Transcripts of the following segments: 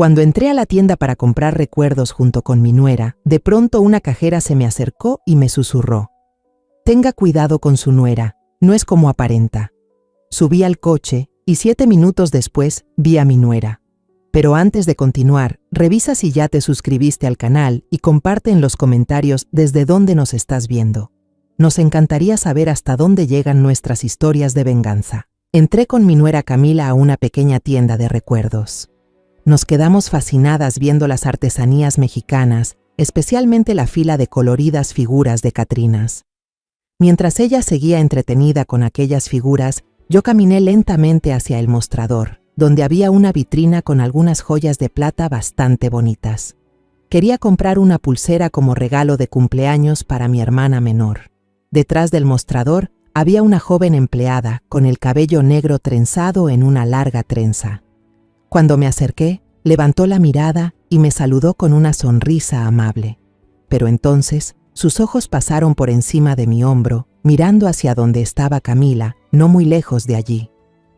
Cuando entré a la tienda para comprar recuerdos junto con mi nuera, de pronto una cajera se me acercó y me susurró: «Tenga cuidado con su nuera, no es como aparenta». Subí al coche y 7 minutos después vi a mi nuera. Pero antes de continuar, revisa si ya te suscribiste al canal y comparte en los comentarios desde dónde nos estás viendo. Nos encantaría saber hasta dónde llegan nuestras historias de venganza. Entré con mi nuera Camila a una pequeña tienda de recuerdos. Nos quedamos fascinadas viendo las artesanías mexicanas, especialmente la fila de coloridas figuras de catrinas. Mientras ella seguía entretenida con aquellas figuras, yo caminé lentamente hacia el mostrador, donde había una vitrina con algunas joyas de plata bastante bonitas. Quería comprar una pulsera como regalo de cumpleaños para mi hermana menor. Detrás del mostrador había una joven empleada con el cabello negro trenzado en una larga trenza. Cuando me acerqué, levantó la mirada y me saludó con una sonrisa amable. Pero entonces, sus ojos pasaron por encima de mi hombro, mirando hacia donde estaba Camila, no muy lejos de allí.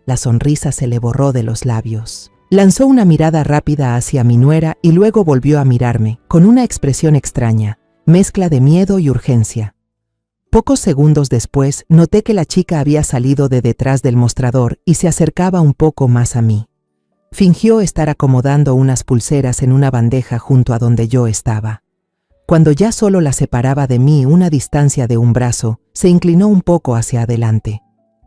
La sonrisa se le borró de los labios. Lanzó una mirada rápida hacia mi nuera y luego volvió a mirarme, con una expresión extraña, mezcla de miedo y urgencia. Pocos segundos después, noté que la chica había salido de detrás del mostrador y se acercaba un poco más a mí. Fingió estar acomodando unas pulseras en una bandeja junto a donde yo estaba. Cuando ya solo la separaba de mí una distancia de un brazo, se inclinó un poco hacia adelante.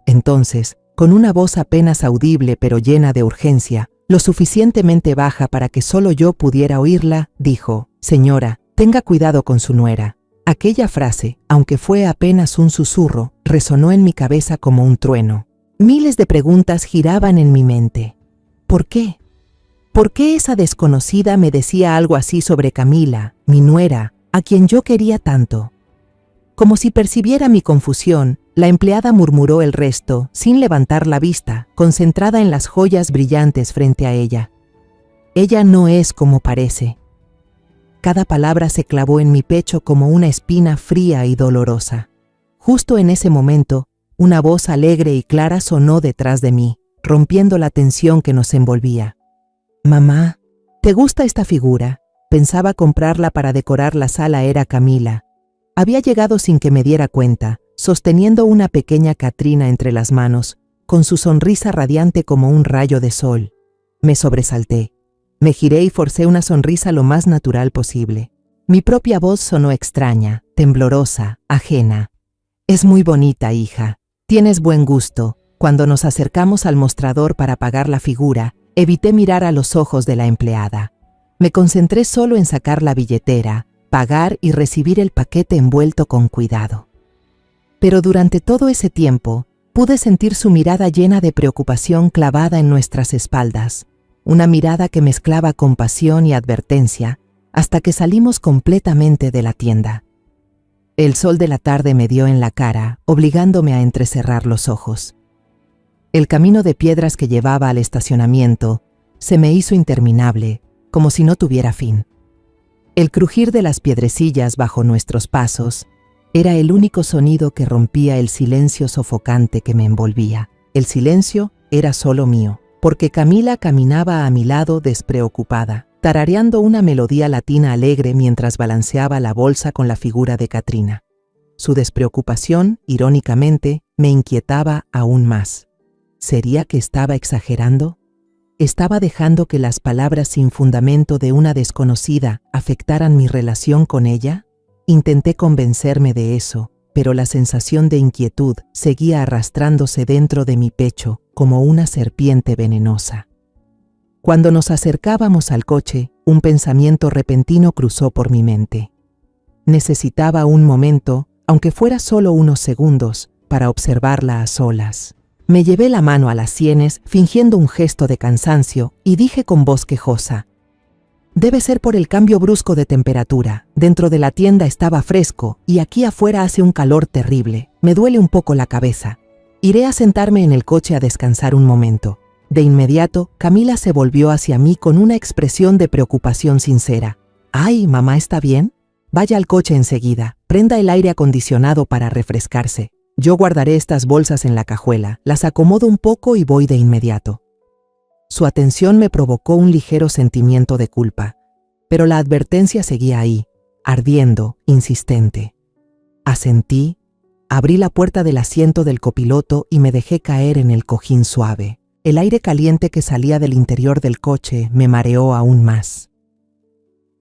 Entonces, con una voz apenas audible pero llena de urgencia, lo suficientemente baja para que solo yo pudiera oírla, dijo: «Señora, tenga cuidado con su nuera». Aquella frase, aunque fue apenas un susurro, resonó en mi cabeza como un trueno. Miles de preguntas giraban en mi mente. ¿Por qué? ¿Por qué esa desconocida me decía algo así sobre Camila, mi nuera, a quien yo quería tanto? Como si percibiera mi confusión, la empleada murmuró el resto, sin levantar la vista, concentrada en las joyas brillantes frente a ella. Ella no es como parece. Cada palabra se clavó en mi pecho como una espina fría y dolorosa. Justo en ese momento, una voz alegre y clara sonó detrás de mí, rompiendo la tensión que nos envolvía. «Mamá, ¿te gusta esta figura? Pensaba comprarla para decorar la sala». Era Camila. Había llegado sin que me diera cuenta, sosteniendo una pequeña Catrina entre las manos, con su sonrisa radiante como un rayo de sol. Me sobresalté. Me giré y forcé una sonrisa lo más natural posible. Mi propia voz sonó extraña, temblorosa, ajena. «Es muy bonita, hija. Tienes buen gusto». Cuando nos acercamos al mostrador para pagar la figura, evité mirar a los ojos de la empleada. Me concentré solo en sacar la billetera, pagar y recibir el paquete envuelto con cuidado. Pero durante todo ese tiempo, pude sentir su mirada llena de preocupación clavada en nuestras espaldas, una mirada que mezclaba compasión y advertencia, hasta que salimos completamente de la tienda. El sol de la tarde me dio en la cara, obligándome a entrecerrar los ojos. El camino de piedras que llevaba al estacionamiento se me hizo interminable, como si no tuviera fin. El crujir de las piedrecillas bajo nuestros pasos era el único sonido que rompía el silencio sofocante que me envolvía. El silencio era solo mío, porque Camila caminaba a mi lado despreocupada, tarareando una melodía latina alegre mientras balanceaba la bolsa con la figura de Catrina. Su despreocupación, irónicamente, me inquietaba aún más. ¿Sería que estaba exagerando? ¿Estaba dejando que las palabras sin fundamento de una desconocida afectaran mi relación con ella? Intenté convencerme de eso, pero la sensación de inquietud seguía arrastrándose dentro de mi pecho como una serpiente venenosa. Cuando nos acercábamos al coche, un pensamiento repentino cruzó por mi mente. Necesitaba un momento, aunque fuera solo unos segundos, para observarla a solas. Me llevé la mano a las sienes, fingiendo un gesto de cansancio, y dije con voz quejosa: «Debe ser por el cambio brusco de temperatura. Dentro de la tienda estaba fresco, y aquí afuera hace un calor terrible. Me duele un poco la cabeza. Iré a sentarme en el coche a descansar un momento». De inmediato, Camila se volvió hacia mí con una expresión de preocupación sincera. «Ay, mamá, ¿está bien? Vaya al coche enseguida. Prenda el aire acondicionado para refrescarse. Yo guardaré estas bolsas en la cajuela, las acomodo un poco y voy de inmediato». Su atención me provocó un ligero sentimiento de culpa, pero la advertencia seguía ahí, ardiendo, insistente. Asentí, abrí la puerta del asiento del copiloto y me dejé caer en el cojín suave. El aire caliente que salía del interior del coche me mareó aún más.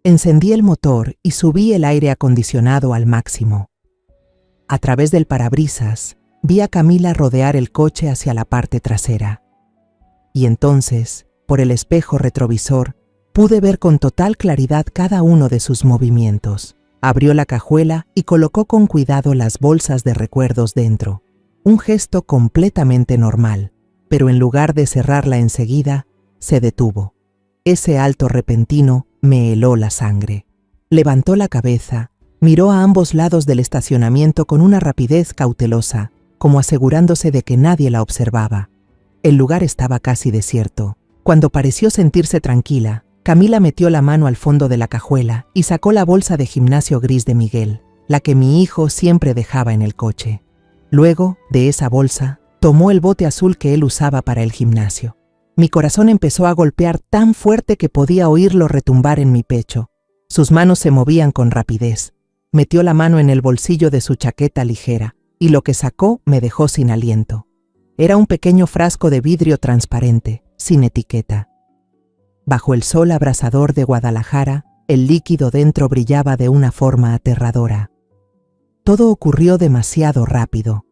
Encendí el motor y subí el aire acondicionado al máximo. A través del parabrisas, vi a Camila rodear el coche hacia la parte trasera. Y entonces, por el espejo retrovisor, pude ver con total claridad cada uno de sus movimientos. Abrió la cajuela y colocó con cuidado las bolsas de recuerdos dentro. Un gesto completamente normal, pero en lugar de cerrarla enseguida, se detuvo. Ese alto repentino me heló la sangre. Levantó la cabeza, miró a ambos lados del estacionamiento con una rapidez cautelosa, como asegurándose de que nadie la observaba. El lugar estaba casi desierto. Cuando pareció sentirse tranquila, Camila metió la mano al fondo de la cajuela y sacó la bolsa de gimnasio gris de Miguel, la que mi hijo siempre dejaba en el coche. Luego, de esa bolsa, tomó el bote azul que él usaba para el gimnasio. Mi corazón empezó a golpear tan fuerte que podía oírlo retumbar en mi pecho. Sus manos se movían con rapidez. Metió la mano en el bolsillo de su chaqueta ligera, y lo que sacó me dejó sin aliento. Era un pequeño frasco de vidrio transparente, sin etiqueta. Bajo el sol abrasador de Guadalajara, el líquido dentro brillaba de una forma aterradora. Todo ocurrió demasiado rápido.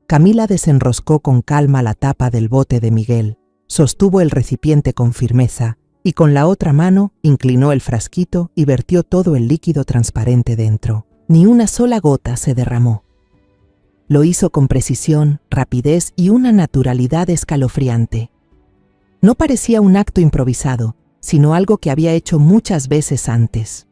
Camila desenroscó con calma la tapa del bote de Miguel, sostuvo el recipiente con firmeza y con la otra mano inclinó el frasquito y vertió todo el líquido transparente dentro. Ni una sola gota se derramó. Lo hizo con precisión, rapidez y una naturalidad escalofriante. No parecía un acto improvisado, sino algo que había hecho muchas veces antes.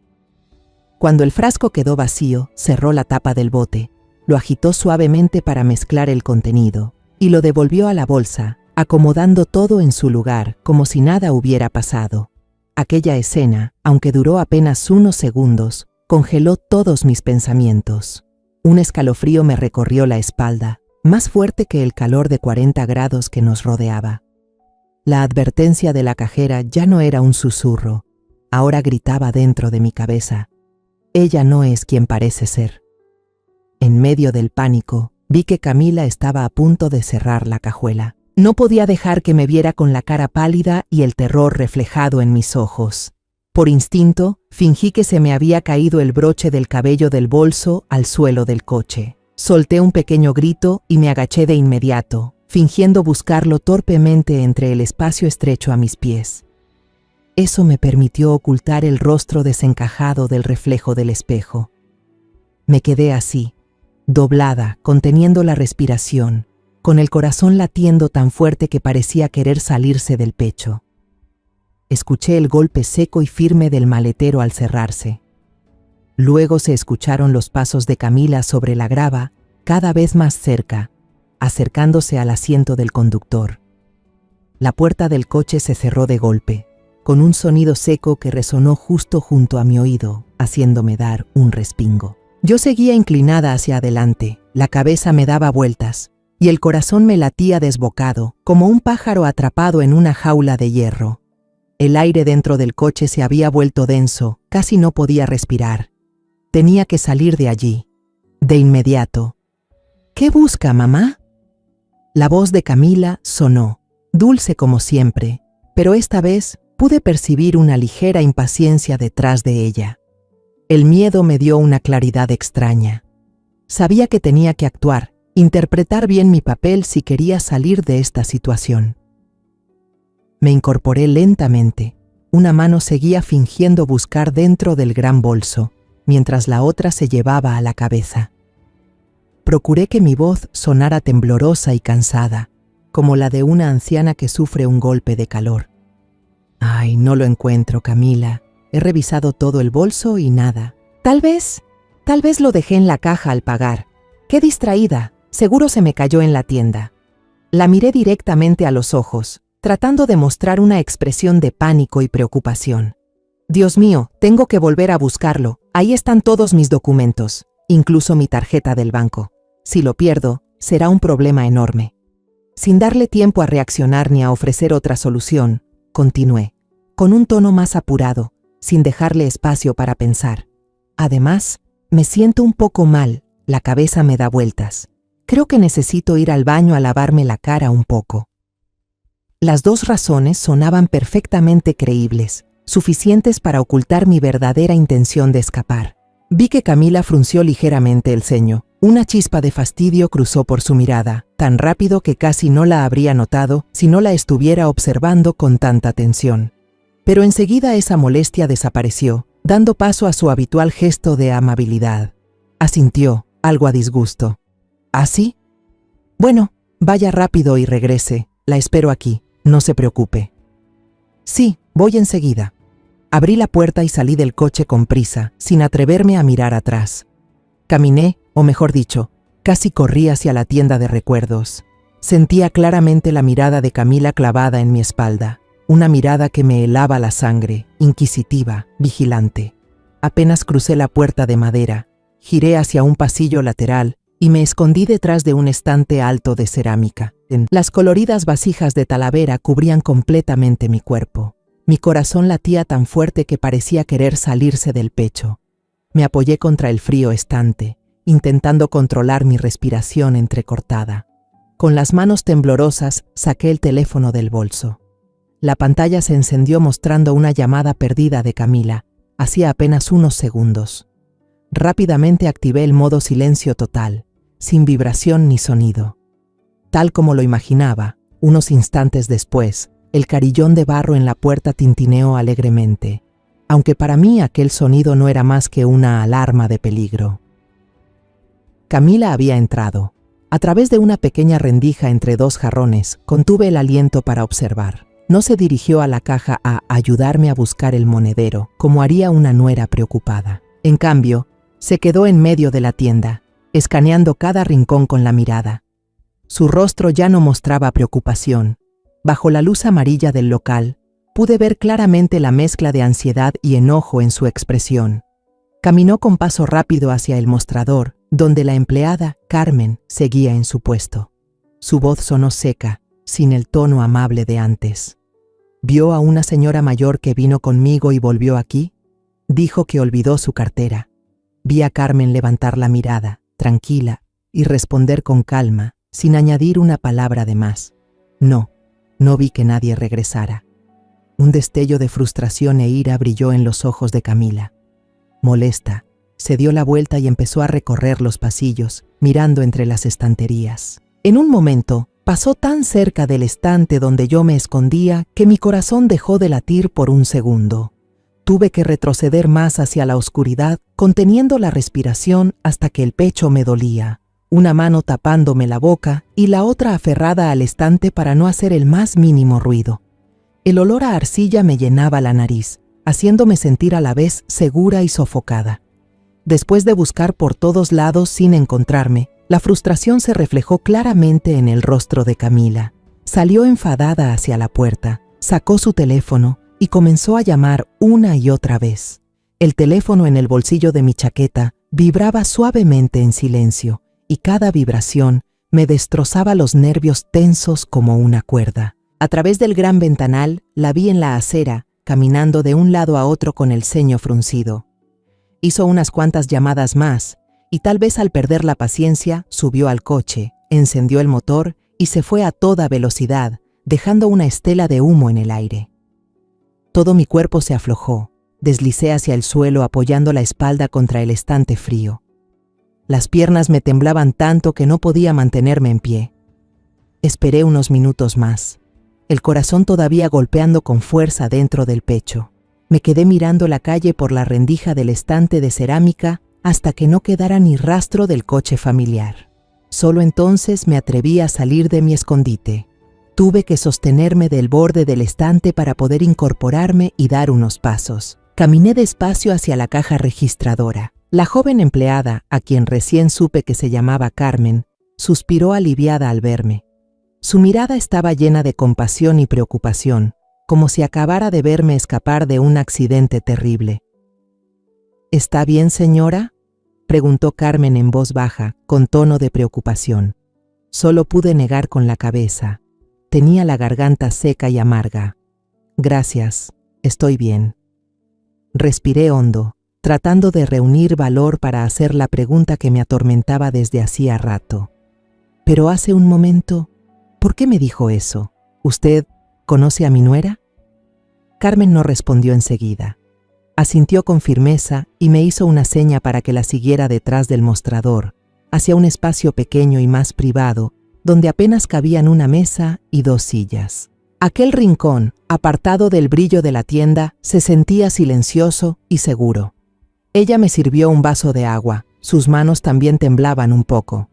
Cuando el frasco quedó vacío, cerró la tapa del bote, lo agitó suavemente para mezclar el contenido y lo devolvió a la bolsa, acomodando todo en su lugar como si nada hubiera pasado. Aquella escena, aunque duró apenas unos segundos, congeló todos mis pensamientos. Un escalofrío me recorrió la espalda, más fuerte que el calor de 40 grados que nos rodeaba. La advertencia de la cajera ya no era un susurro, ahora gritaba dentro de mi cabeza. Ella no es quien parece ser. En medio del pánico, vi que Camila estaba a punto de cerrar la cajuela. No podía dejar que me viera con la cara pálida y el terror reflejado en mis ojos. Por instinto, fingí que se me había caído el broche del cabello del bolso al suelo del coche. Solté un pequeño grito y me agaché de inmediato, fingiendo buscarlo torpemente entre el espacio estrecho a mis pies. Eso me permitió ocultar el rostro desencajado del reflejo del espejo. Me quedé así, doblada, conteniendo la respiración, con el corazón latiendo tan fuerte que parecía querer salirse del pecho. Escuché el golpe seco y firme del maletero al cerrarse. Luego se escucharon los pasos de Camila sobre la grava, cada vez más cerca, acercándose al asiento del conductor. La puerta del coche se cerró de golpe, con un sonido seco que resonó justo junto a mi oído, haciéndome dar un respingo. Yo seguía inclinada hacia adelante, la cabeza me daba vueltas, y el corazón me latía desbocado, como un pájaro atrapado en una jaula de hierro. El aire dentro del coche se había vuelto denso, casi no podía respirar. Tenía que salir de allí, de inmediato. ¿Qué busca, mamá? La voz de Camila sonó, dulce como siempre, pero esta vez pude percibir una ligera impaciencia detrás de ella. El miedo me dio una claridad extraña. Sabía que tenía que actuar, interpretar bien mi papel si quería salir de esta situación. Me incorporé lentamente. Una mano seguía fingiendo buscar dentro del gran bolso, mientras la otra se llevaba a la cabeza. Procuré que mi voz sonara temblorosa y cansada, como la de una anciana que sufre un golpe de calor. Ay, no lo encuentro, Camila. He revisado todo el bolso y nada. Tal vez lo dejé en la caja al pagar. Qué distraída, seguro se me cayó en la tienda. La miré directamente a los ojos, tratando de mostrar una expresión de pánico y preocupación. Dios mío, tengo que volver a buscarlo. Ahí están todos mis documentos, incluso mi tarjeta del banco. Si lo pierdo, será un problema enorme. Sin darle tiempo a reaccionar ni a ofrecer otra solución, continué, con un tono más apurado, sin dejarle espacio para pensar. Además, me siento un poco mal, la cabeza me da vueltas. Creo que necesito ir al baño a lavarme la cara un poco. Las dos razones sonaban perfectamente creíbles, suficientes para ocultar mi verdadera intención de escapar. Vi que Camila frunció ligeramente el ceño. Una chispa de fastidio cruzó por su mirada, tan rápido que casi no la habría notado si no la estuviera observando con tanta atención. Pero enseguida esa molestia desapareció, dando paso a su habitual gesto de amabilidad. Asintió, algo a disgusto. ¿Así? Bueno, vaya rápido y regrese. La espero aquí, no se preocupe. Sí, voy enseguida. Abrí la puerta y salí del coche con prisa, sin atreverme a mirar atrás. Caminé, o mejor dicho, casi corrí hacia la tienda de recuerdos. Sentía claramente la mirada de Camila clavada en mi espalda, una mirada que me helaba la sangre, inquisitiva, vigilante. Apenas crucé la puerta de madera, giré hacia un pasillo lateral y me escondí detrás de un estante alto de cerámica. Las coloridas vasijas de Talavera cubrían completamente mi cuerpo. Mi corazón latía tan fuerte que parecía querer salirse del pecho. Me apoyé contra el frío estante, intentando controlar mi respiración entrecortada. Con las manos temblorosas saqué el teléfono del bolso. La pantalla se encendió mostrando una llamada perdida de Camila, hacía apenas unos segundos. Rápidamente activé el modo silencio total, sin vibración ni sonido. Tal como lo imaginaba, unos instantes después, el carillón de barro en la puerta tintineó alegremente, aunque para mí aquel sonido no era más que una alarma de peligro. Camila había entrado. A través de una pequeña rendija entre dos jarrones, contuve el aliento para observar. No se dirigió a la caja a ayudarme a buscar el monedero, como haría una nuera preocupada. En cambio, se quedó en medio de la tienda, escaneando cada rincón con la mirada. Su rostro ya no mostraba preocupación. Bajo la luz amarilla del local, pude ver claramente la mezcla de ansiedad y enojo en su expresión. Caminó con paso rápido hacia el mostrador, donde la empleada, Carmen, seguía en su puesto. Su voz sonó seca, sin el tono amable de antes. ¿Vio a una señora mayor que vino conmigo y volvió aquí? Dijo que olvidó su cartera. Vi a Carmen levantar la mirada, tranquila, y responder con calma, sin añadir una palabra de más. No vi que nadie regresara. Un destello de frustración e ira brilló en los ojos de Camila. Molesta, se dio la vuelta y empezó a recorrer los pasillos, mirando entre las estanterías. En un momento, pasó tan cerca del estante donde yo me escondía que mi corazón dejó de latir por un segundo. Tuve que retroceder más hacia la oscuridad, conteniendo la respiración hasta que el pecho me dolía. Una mano tapándome la boca y la otra aferrada al estante para no hacer el más mínimo ruido. El olor a arcilla me llenaba la nariz, haciéndome sentir a la vez segura y sofocada. Después de buscar por todos lados sin encontrarme, la frustración se reflejó claramente en el rostro de Camila. Salió enfadada hacia la puerta, sacó su teléfono y comenzó a llamar una y otra vez. El teléfono en el bolsillo de mi chaqueta vibraba suavemente en silencio, y cada vibración me destrozaba los nervios tensos como una cuerda. A través del gran ventanal la vi en la acera, caminando de un lado a otro con el ceño fruncido. Hizo unas cuantas llamadas más, y tal vez al perder la paciencia, subió al coche, encendió el motor y se fue a toda velocidad, dejando una estela de humo en el aire. Todo mi cuerpo se aflojó, deslicé hacia el suelo apoyando la espalda contra el estante frío. Las piernas me temblaban tanto que no podía mantenerme en pie. Esperé unos minutos más, el corazón todavía golpeando con fuerza dentro del pecho. Me quedé mirando la calle por la rendija del estante de cerámica hasta que no quedara ni rastro del coche familiar. Solo entonces me atreví a salir de mi escondite. Tuve que sostenerme del borde del estante para poder incorporarme y dar unos pasos. Caminé despacio hacia la caja registradora. La joven empleada, a quien recién supe que se llamaba Carmen, suspiró aliviada al verme. Su mirada estaba llena de compasión y preocupación, como si acabara de verme escapar de un accidente terrible. ¿Está bien, señora?, preguntó Carmen en voz baja, con tono de preocupación. Solo pude negar con la cabeza. Tenía la garganta seca y amarga. Gracias, estoy bien. Respiré hondo, tratando de reunir valor para hacer la pregunta que me atormentaba desde hacía rato. Pero hace un momento, ¿por qué me dijo eso? ¿Usted conoce a mi nuera? Carmen no respondió enseguida. Asintió con firmeza y me hizo una seña para que la siguiera detrás del mostrador, hacia un espacio pequeño y más privado, donde apenas cabían una mesa y 2 sillas. Aquel rincón, apartado del brillo de la tienda, se sentía silencioso y seguro. Ella me sirvió un vaso de agua. Sus manos también temblaban un poco.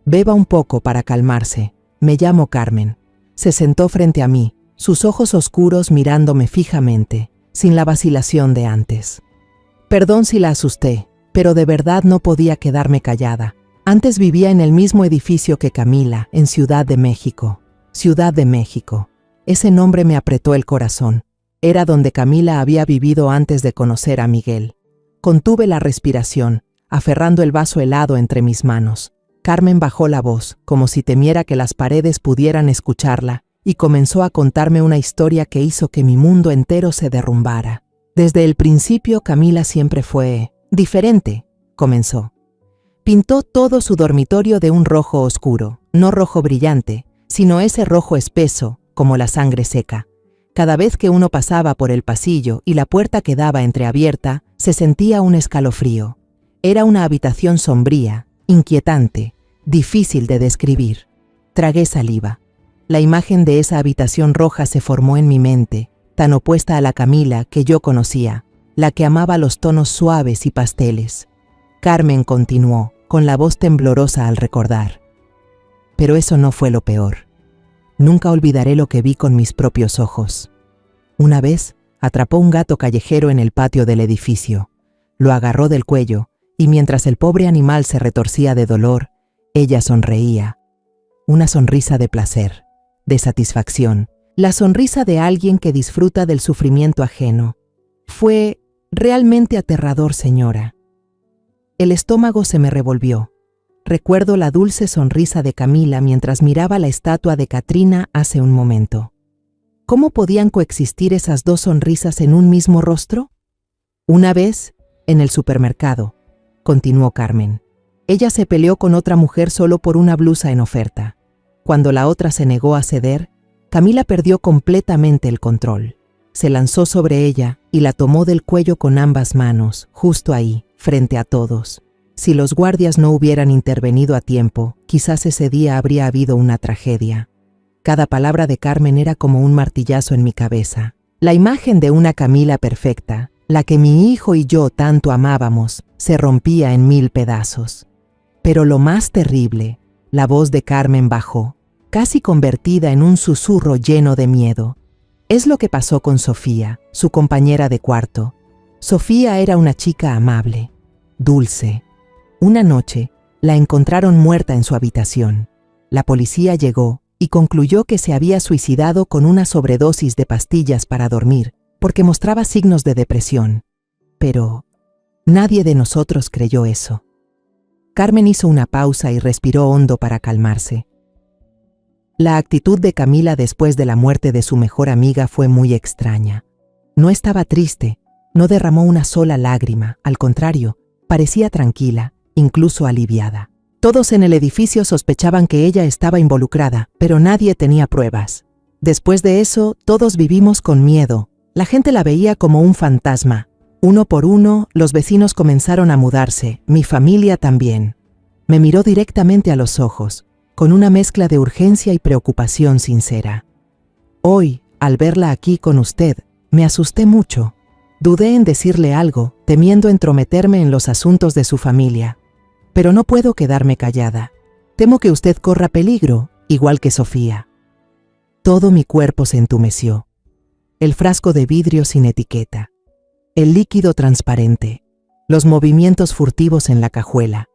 Beba un poco para calmarse. Me llamo Carmen. Se sentó frente a mí, sus ojos oscuros mirándome fijamente, sin la vacilación de antes. Perdón si la asusté, pero de verdad no podía quedarme callada. Antes vivía en el mismo edificio que Camila, en Ciudad de México. Ciudad de México. Ese nombre me apretó el corazón. Era donde Camila había vivido antes de conocer a Miguel. Contuve la respiración, aferrando el vaso helado entre mis manos. Carmen bajó la voz, como si temiera que las paredes pudieran escucharla, y comenzó a contarme una historia que hizo que mi mundo entero se derrumbara. Desde el principio Camila siempre fue diferente, comenzó. Pintó todo su dormitorio de un rojo oscuro, no rojo brillante, sino ese rojo espeso, como la sangre seca. Cada vez que uno pasaba por el pasillo y la puerta quedaba entreabierta, se sentía un escalofrío. Era una habitación sombría, inquietante, difícil de describir. Tragué saliva. La imagen de esa habitación roja se formó en mi mente, tan opuesta a la Camila que yo conocía, la que amaba los tonos suaves y pasteles. Carmen continuó, con la voz temblorosa al recordar. Pero eso no fue lo peor. Nunca olvidaré lo que vi con mis propios ojos. Una vez, atrapó un gato callejero en el patio del edificio. Lo agarró del cuello, y mientras el pobre animal se retorcía de dolor, ella sonreía. Una sonrisa de placer, de satisfacción, la sonrisa de alguien que disfruta del sufrimiento ajeno. Fue realmente aterrador, señora. El estómago se me revolvió. Recuerdo la dulce sonrisa de Camila mientras miraba la estatua de Catrina hace un momento. ¿Cómo podían coexistir esas 2 sonrisas en un mismo rostro? Una vez, en el supermercado, continuó Carmen. Ella se peleó con otra mujer solo por una blusa en oferta. Cuando la otra se negó a ceder, Camila perdió completamente el control. Se lanzó sobre ella y la tomó del cuello con ambas manos, justo ahí, frente a todos. Si los guardias no hubieran intervenido a tiempo, quizás ese día habría habido una tragedia. Cada palabra de Carmen era como un martillazo en mi cabeza. La imagen de una Camila perfecta, la que mi hijo y yo tanto amábamos, se rompía en 1000 pedazos. Pero lo más terrible, la voz de Carmen bajó, casi convertida en un susurro lleno de miedo. Es lo que pasó con Sofía, su compañera de cuarto. Sofía era una chica amable, dulce. Una noche, la encontraron muerta en su habitación. La policía llegó y concluyó que se había suicidado con una sobredosis de pastillas para dormir, porque mostraba signos de depresión. Pero nadie de nosotros creyó eso. Carmen hizo una pausa y respiró hondo para calmarse. La actitud de Camila después de la muerte de su mejor amiga fue muy extraña. No estaba triste, no derramó una sola lágrima, al contrario, parecía tranquila, incluso aliviada. Todos en el edificio sospechaban que ella estaba involucrada, pero nadie tenía pruebas. Después de eso, todos vivimos con miedo. La gente la veía como un fantasma. Uno por uno, los vecinos comenzaron a mudarse, mi familia también. Me miró directamente a los ojos, con una mezcla de urgencia y preocupación sincera. Hoy, al verla aquí con usted, me asusté mucho. Dudé en decirle algo, temiendo entrometerme en los asuntos de su familia. Pero no puedo quedarme callada. Temo que usted corra peligro, igual que Sofía. Todo mi cuerpo se entumeció. El frasco de vidrio sin etiqueta, el líquido transparente, los movimientos furtivos en la cajuela.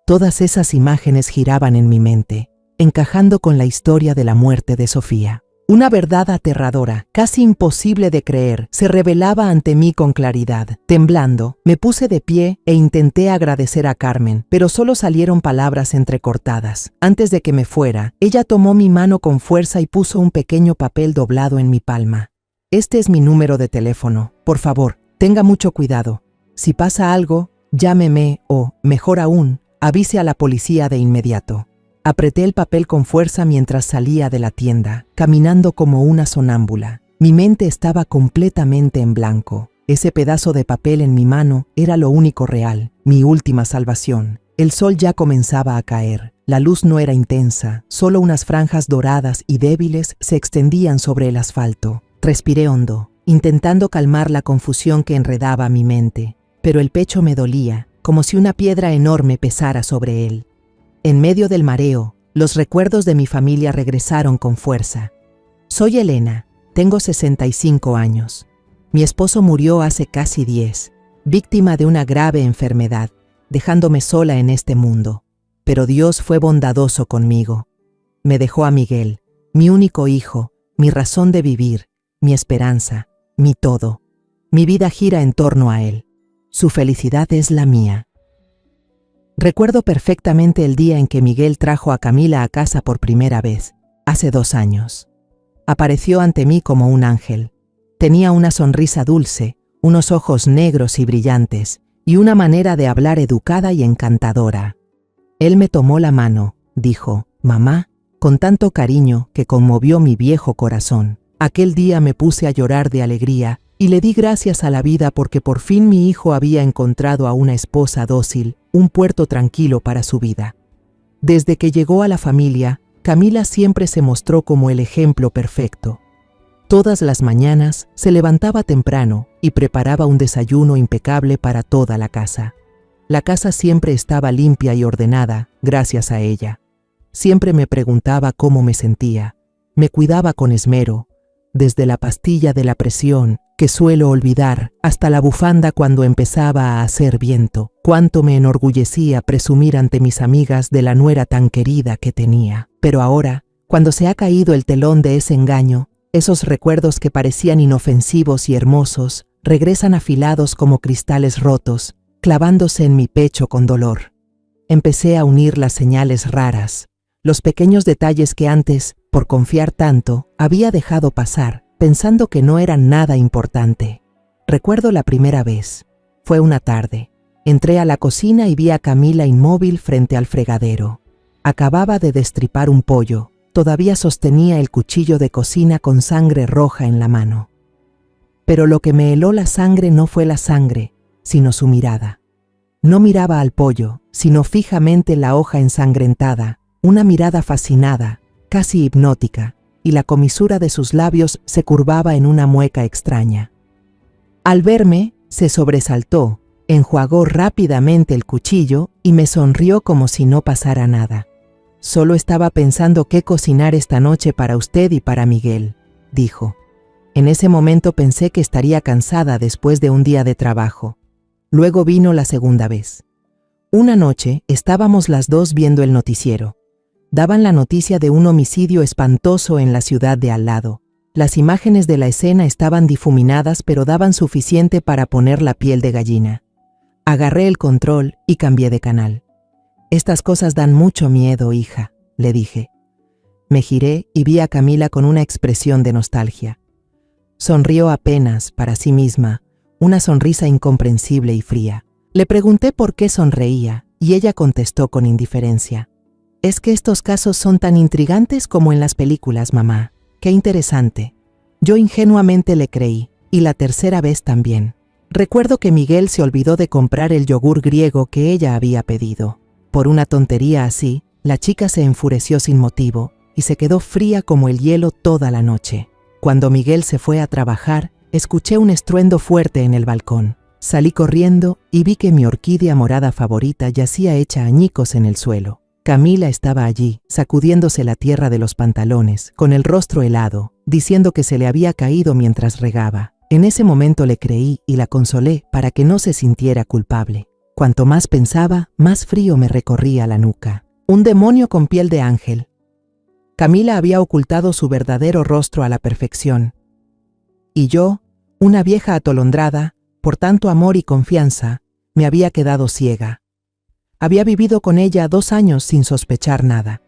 Todas esas imágenes giraban en mi mente, encajando con la historia de la muerte de Sofía. Una verdad aterradora, casi imposible de creer, se revelaba ante mí con claridad. Temblando, me puse de pie e intenté agradecer a Carmen, pero solo salieron palabras entrecortadas. Antes de que me fuera, ella tomó mi mano con fuerza y puso un pequeño papel doblado en mi palma. Este es mi número de teléfono. Por favor, tenga mucho cuidado. Si pasa algo, llámeme o, mejor aún, avise a la policía de inmediato. Apreté el papel con fuerza mientras salía de la tienda, caminando como una sonámbula. Mi mente estaba completamente en blanco. Ese pedazo de papel en mi mano era lo único real, mi última salvación. El sol ya comenzaba a caer. La luz no era intensa, solo unas franjas doradas y débiles se extendían sobre el asfalto. Respiré hondo, intentando calmar la confusión que enredaba mi mente, pero el pecho me dolía, como si una piedra enorme pesara sobre él. En medio del mareo, los recuerdos de mi familia regresaron con fuerza. Soy Elena, tengo 65 años. Mi esposo murió hace casi 10, víctima de una grave enfermedad, dejándome sola en este mundo. Pero Dios fue bondadoso conmigo. Me dejó a Miguel, mi único hijo, mi razón de vivir, mi esperanza, mi todo. Mi vida gira en torno a él. Su felicidad es la mía. Recuerdo perfectamente el día en que Miguel trajo a Camila a casa por primera vez, hace 2 años. Apareció ante mí como un ángel. Tenía una sonrisa dulce, unos ojos negros y brillantes, y una manera de hablar educada y encantadora. Él me tomó la mano, dijo, «Mamá», con tanto cariño que conmovió mi viejo corazón. Aquel día me puse a llorar de alegría y le di gracias a la vida porque por fin mi hijo había encontrado a una esposa dócil, un puerto tranquilo para su vida. Desde que llegó a la familia, Camila siempre se mostró como el ejemplo perfecto. Todas las mañanas se levantaba temprano y preparaba un desayuno impecable para toda la casa. La casa siempre estaba limpia y ordenada, gracias a ella. Siempre me preguntaba cómo me sentía. Me cuidaba con esmero, desde la pastilla de la presión, que suelo olvidar, hasta la bufanda cuando empezaba a hacer viento. Cuánto me enorgullecía presumir ante mis amigas de la nuera tan querida que tenía. Pero ahora, cuando se ha caído el telón de ese engaño, esos recuerdos que parecían inofensivos y hermosos, regresan afilados como cristales rotos, clavándose en mi pecho con dolor. Empecé a unir las señales raras, los pequeños detalles que antes, por confiar tanto, había dejado pasar, pensando que no eran nada importante. Recuerdo la primera vez. Fue una tarde. Entré a la cocina y vi a Camila inmóvil frente al fregadero. Acababa de destripar un pollo. Todavía sostenía el cuchillo de cocina con sangre roja en la mano. Pero lo que me heló la sangre no fue la sangre, sino su mirada. No miraba al pollo, sino fijamente la hoja ensangrentada, una mirada fascinada, casi hipnótica, y la comisura de sus labios se curvaba en una mueca extraña. Al verme, se sobresaltó, enjuagó rápidamente el cuchillo y me sonrió como si no pasara nada. «Solo estaba pensando qué cocinar esta noche para usted y para Miguel», dijo. En ese momento pensé que estaría cansada después de un día de trabajo. Luego vino la segunda vez. Una noche estábamos las dos viendo el noticiero. Daban la noticia de un homicidio espantoso en la ciudad de al lado. Las imágenes de la escena estaban difuminadas, pero daban suficiente para poner la piel de gallina. Agarré el control y cambié de canal. «Estas cosas dan mucho miedo, hija», le dije. Me giré y vi a Camila con una expresión de nostalgia. Sonrió apenas para sí misma, una sonrisa incomprensible y fría. Le pregunté por qué sonreía y ella contestó con indiferencia. «Es que estos casos son tan intrigantes como en las películas, mamá. Qué interesante». Yo ingenuamente le creí, y la tercera vez también. Recuerdo que Miguel se olvidó de comprar el yogur griego que ella había pedido. Por una tontería así, la chica se enfureció sin motivo y se quedó fría como el hielo toda la noche. Cuando Miguel se fue a trabajar, escuché un estruendo fuerte en el balcón. Salí corriendo y vi que mi orquídea morada favorita yacía hecha añicos en el suelo. Camila estaba allí, sacudiéndose la tierra de los pantalones, con el rostro helado, diciendo que se le había caído mientras regaba. En ese momento le creí y la consolé para que no se sintiera culpable. Cuanto más pensaba, más frío me recorría la nuca. Un demonio con piel de ángel. Camila había ocultado su verdadero rostro a la perfección. Y yo, una vieja atolondrada, por tanto amor y confianza, me había quedado ciega. Había vivido con ella 2 años sin sospechar nada.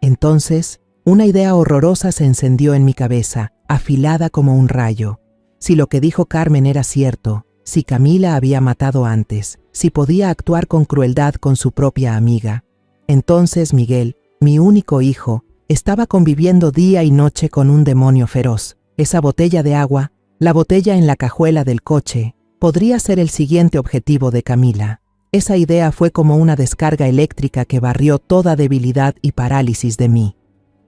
Entonces, una idea horrorosa se encendió en mi cabeza, afilada como un rayo. Si lo que dijo Carmen era cierto, si Camila había matado antes, si podía actuar con crueldad con su propia amiga, entonces Miguel, mi único hijo, estaba conviviendo día y noche con un demonio feroz. Esa botella de agua, la botella en la cajuela del coche, podría ser el siguiente objetivo de Camila. Esa idea fue como una descarga eléctrica que barrió toda debilidad y parálisis de mí.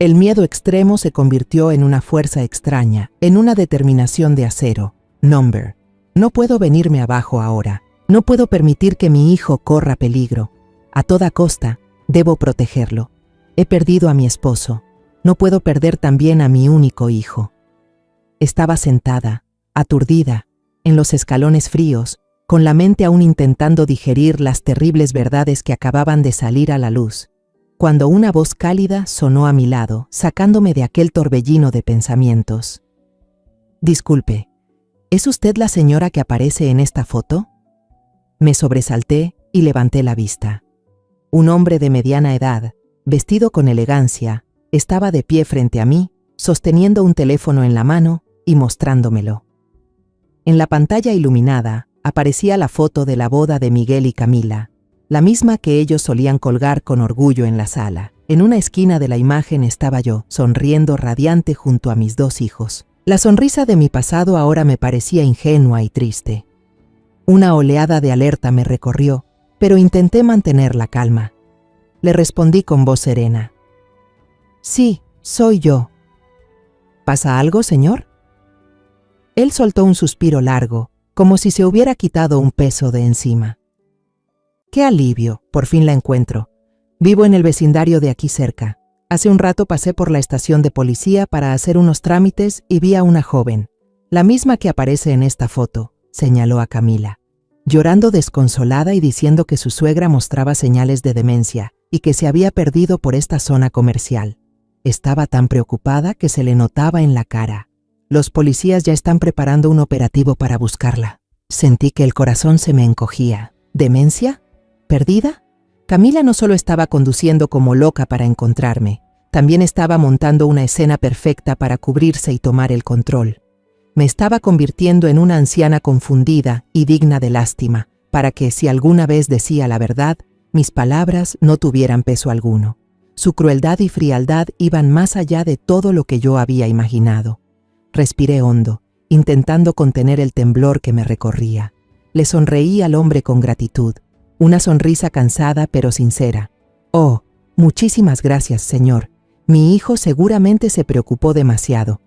El miedo extremo se convirtió en una fuerza extraña, en una determinación de acero. Number. No puedo venirme abajo ahora. No puedo permitir que mi hijo corra peligro. A toda costa, debo protegerlo. He perdido a mi esposo. No puedo perder también a mi único hijo. Estaba sentada, aturdida, en los escalones fríos, con la mente aún intentando digerir las terribles verdades que acababan de salir a la luz, cuando una voz cálida sonó a mi lado, sacándome de aquel torbellino de pensamientos. Disculpe, ¿es usted la señora que aparece en esta foto? Me sobresalté y levanté la vista. Un hombre de mediana edad, vestido con elegancia, estaba de pie frente a mí, sosteniendo un teléfono en la mano y mostrándomelo. En la pantalla iluminada aparecía la foto de la boda de Miguel y Camila, la misma que ellos solían colgar con orgullo en la sala. En una esquina de la imagen estaba yo, sonriendo radiante junto a mis 2 hijos. La sonrisa de mi pasado ahora me parecía ingenua y triste. Una oleada de alerta me recorrió, pero intenté mantener la calma. Le respondí con voz serena. Sí, soy yo. ¿Pasa algo, señor? Él soltó un suspiro largo, como si se hubiera quitado un peso de encima. ¡Qué alivio! Por fin la encuentro. Vivo en el vecindario de aquí cerca. Hace un rato pasé por la estación de policía para hacer unos trámites y vi a una joven, la misma que aparece en esta foto, señaló a Camila, llorando desconsolada y diciendo que su suegra mostraba señales de demencia y que se había perdido por esta zona comercial. Estaba tan preocupada que se le notaba en la cara. Los policías ya están preparando un operativo para buscarla. Sentí que el corazón se me encogía. ¿Demencia? ¿Perdida? Camila no solo estaba conduciendo como loca para encontrarme, también estaba montando una escena perfecta para cubrirse y tomar el control. Me estaba convirtiendo en una anciana confundida y digna de lástima, para que, si alguna vez decía la verdad, mis palabras no tuvieran peso alguno. Su crueldad y frialdad iban más allá de todo lo que yo había imaginado. Respiré hondo, intentando contener el temblor que me recorría. Le sonreí al hombre con gratitud, una sonrisa cansada pero sincera. Oh, muchísimas gracias, señor. Mi hijo seguramente se preocupó demasiado.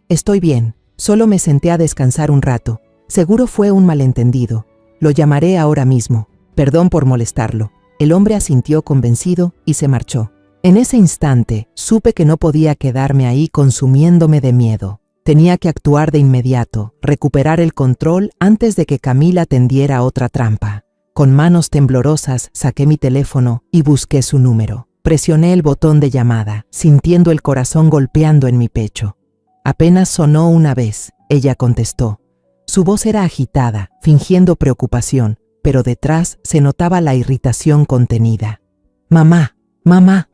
Estoy bien, solo me senté a descansar un rato. Seguro fue un malentendido. Lo llamaré ahora mismo. Perdón por molestarlo. El hombre asintió convencido y se marchó. En ese instante, supe que no podía quedarme ahí consumiéndome de miedo. Tenía que actuar de inmediato, recuperar el control antes de que Camila tendiera otra trampa. Con manos temblorosas saqué mi teléfono y busqué su número. Presioné el botón de llamada, sintiendo el corazón golpeando en mi pecho. Apenas sonó una vez, ella contestó. Su voz era agitada, fingiendo preocupación, pero detrás se notaba la irritación contenida. Mamá,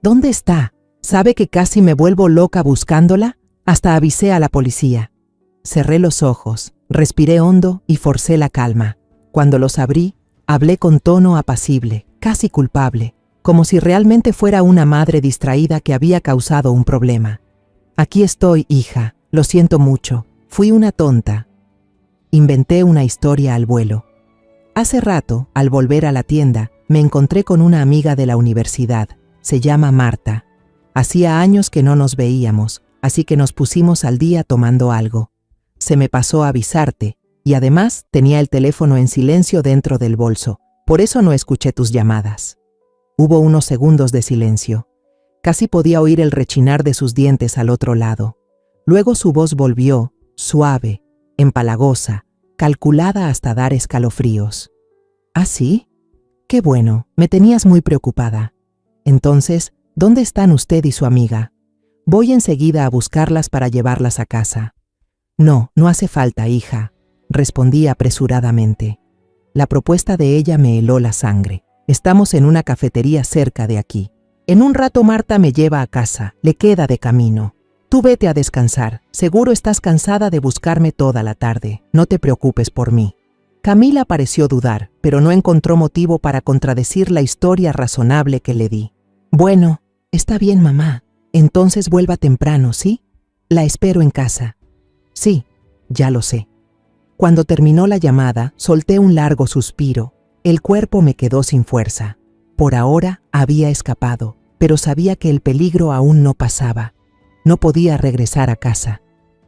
¿dónde está? ¿Sabe que casi me vuelvo loca buscándola? Hasta avisé a la policía. Cerré los ojos, respiré hondo y forcé la calma. Cuando los abrí, hablé con tono apacible, casi culpable, como si realmente fuera una madre distraída que había causado un problema. Aquí estoy, hija, lo siento mucho, fui una tonta. Inventé una historia al vuelo. Hace rato, al volver a la tienda, me encontré con una amiga de la universidad. Se llama Marta. Hacía años que no nos veíamos, así que nos pusimos al día tomando algo. Se me pasó a avisarte, y además tenía el teléfono en silencio dentro del bolso, por eso no escuché tus llamadas. Hubo unos segundos de silencio. Casi podía oír el rechinar de sus dientes al otro lado. Luego su voz volvió, suave, empalagosa, calculada hasta dar escalofríos. ¿Ah, sí? Qué bueno, me tenías muy preocupada. Entonces, ¿dónde están usted y su amiga? Voy enseguida a buscarlas para llevarlas a casa. No, no hace falta, hija, respondí apresuradamente. La propuesta de ella me heló la sangre. Estamos en una cafetería cerca de aquí. En un rato Marta me lleva a casa, le queda de camino. Tú vete a descansar, seguro estás cansada de buscarme toda la tarde, no te preocupes por mí. Camila pareció dudar, pero no encontró motivo para contradecir la historia razonable que le di. Bueno, está bien, mamá. Entonces vuelva temprano, ¿sí? La espero en casa. Sí, ya lo sé. Cuando terminó la llamada, solté un largo suspiro. El cuerpo me quedó sin fuerza. Por ahora había escapado, pero sabía que el peligro aún no pasaba. No podía regresar a casa.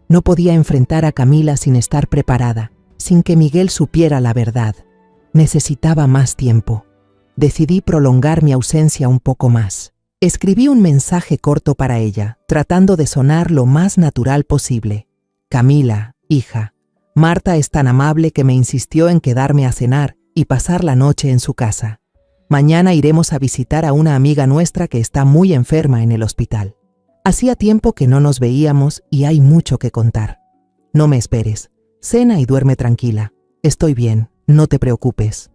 No podía enfrentar a Camila sin estar preparada, sin que Miguel supiera la verdad. Necesitaba más tiempo. Decidí prolongar mi ausencia un poco más. Escribí un mensaje corto para ella, tratando de sonar lo más natural posible. Camila, hija, Marta es tan amable que me insistió en quedarme a cenar y pasar la noche en su casa. Mañana iremos a visitar a una amiga nuestra que está muy enferma en el hospital. Hacía tiempo que no nos veíamos y hay mucho que contar. No me esperes. Cena y duerme tranquila. Estoy bien, no te preocupes.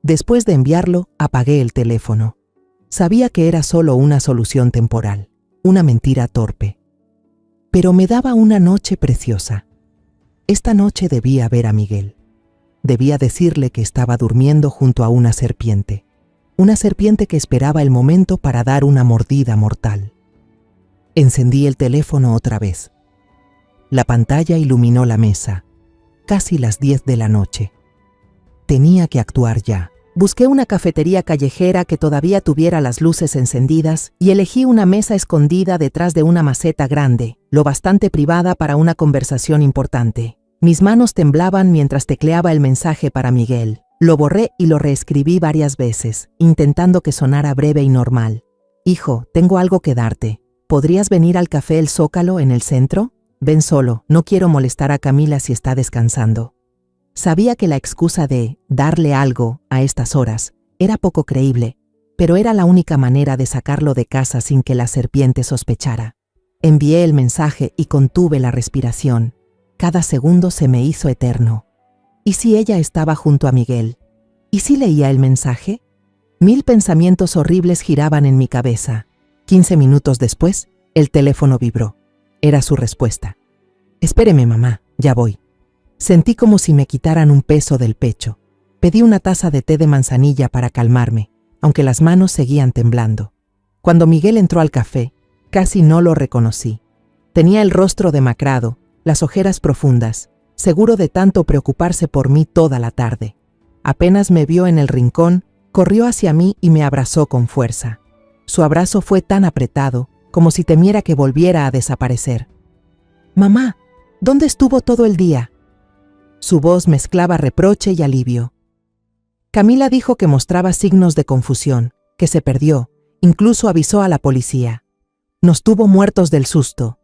Después de enviarlo, apagué el teléfono. Sabía que era solo una solución temporal, una mentira torpe. Pero me daba una noche preciosa. Esta noche debía ver a Miguel. Debía decirle que estaba durmiendo junto a una serpiente que esperaba el momento para dar una mordida mortal. Encendí el teléfono otra vez. La pantalla iluminó la mesa. Casi las 10 de la noche. Tenía que actuar ya. Busqué una cafetería callejera que todavía tuviera las luces encendidas y elegí una mesa escondida detrás de una maceta grande, lo bastante privada para una conversación importante. Mis manos temblaban mientras tecleaba el mensaje para Miguel. Lo borré y lo reescribí varias veces, intentando que sonara breve y normal. Hijo, tengo algo que darte. ¿Podrías venir al café El Zócalo en el centro? Ven solo, no quiero molestar a Camila si está descansando. Sabía que la excusa de darle algo a estas horas era poco creíble, pero era la única manera de sacarlo de casa sin que la serpiente sospechara. Envié el mensaje y contuve la respiración. Cada segundo se me hizo eterno. ¿Y si ella estaba junto a Miguel? ¿Y si leía el mensaje? 1000 pensamientos horribles giraban en mi cabeza. 15 minutos después, el teléfono vibró. Era su respuesta. Espéreme, mamá, ya voy. Sentí como si me quitaran un peso del pecho. Pedí una taza de té de manzanilla para calmarme, aunque las manos seguían temblando. Cuando Miguel entró al café, casi no lo reconocí. Tenía el rostro demacrado, las ojeras profundas, seguro de tanto preocuparse por mí toda la tarde. Apenas me vio en el rincón, corrió hacia mí y me abrazó con fuerza. Su abrazo fue tan apretado, como si temiera que volviera a desaparecer. «Mamá, ¿dónde estuvo todo el día?» Su voz mezclaba reproche y alivio. Camila dijo que mostraba signos de confusión, que se perdió, incluso avisó a la policía. Nos tuvo muertos del susto.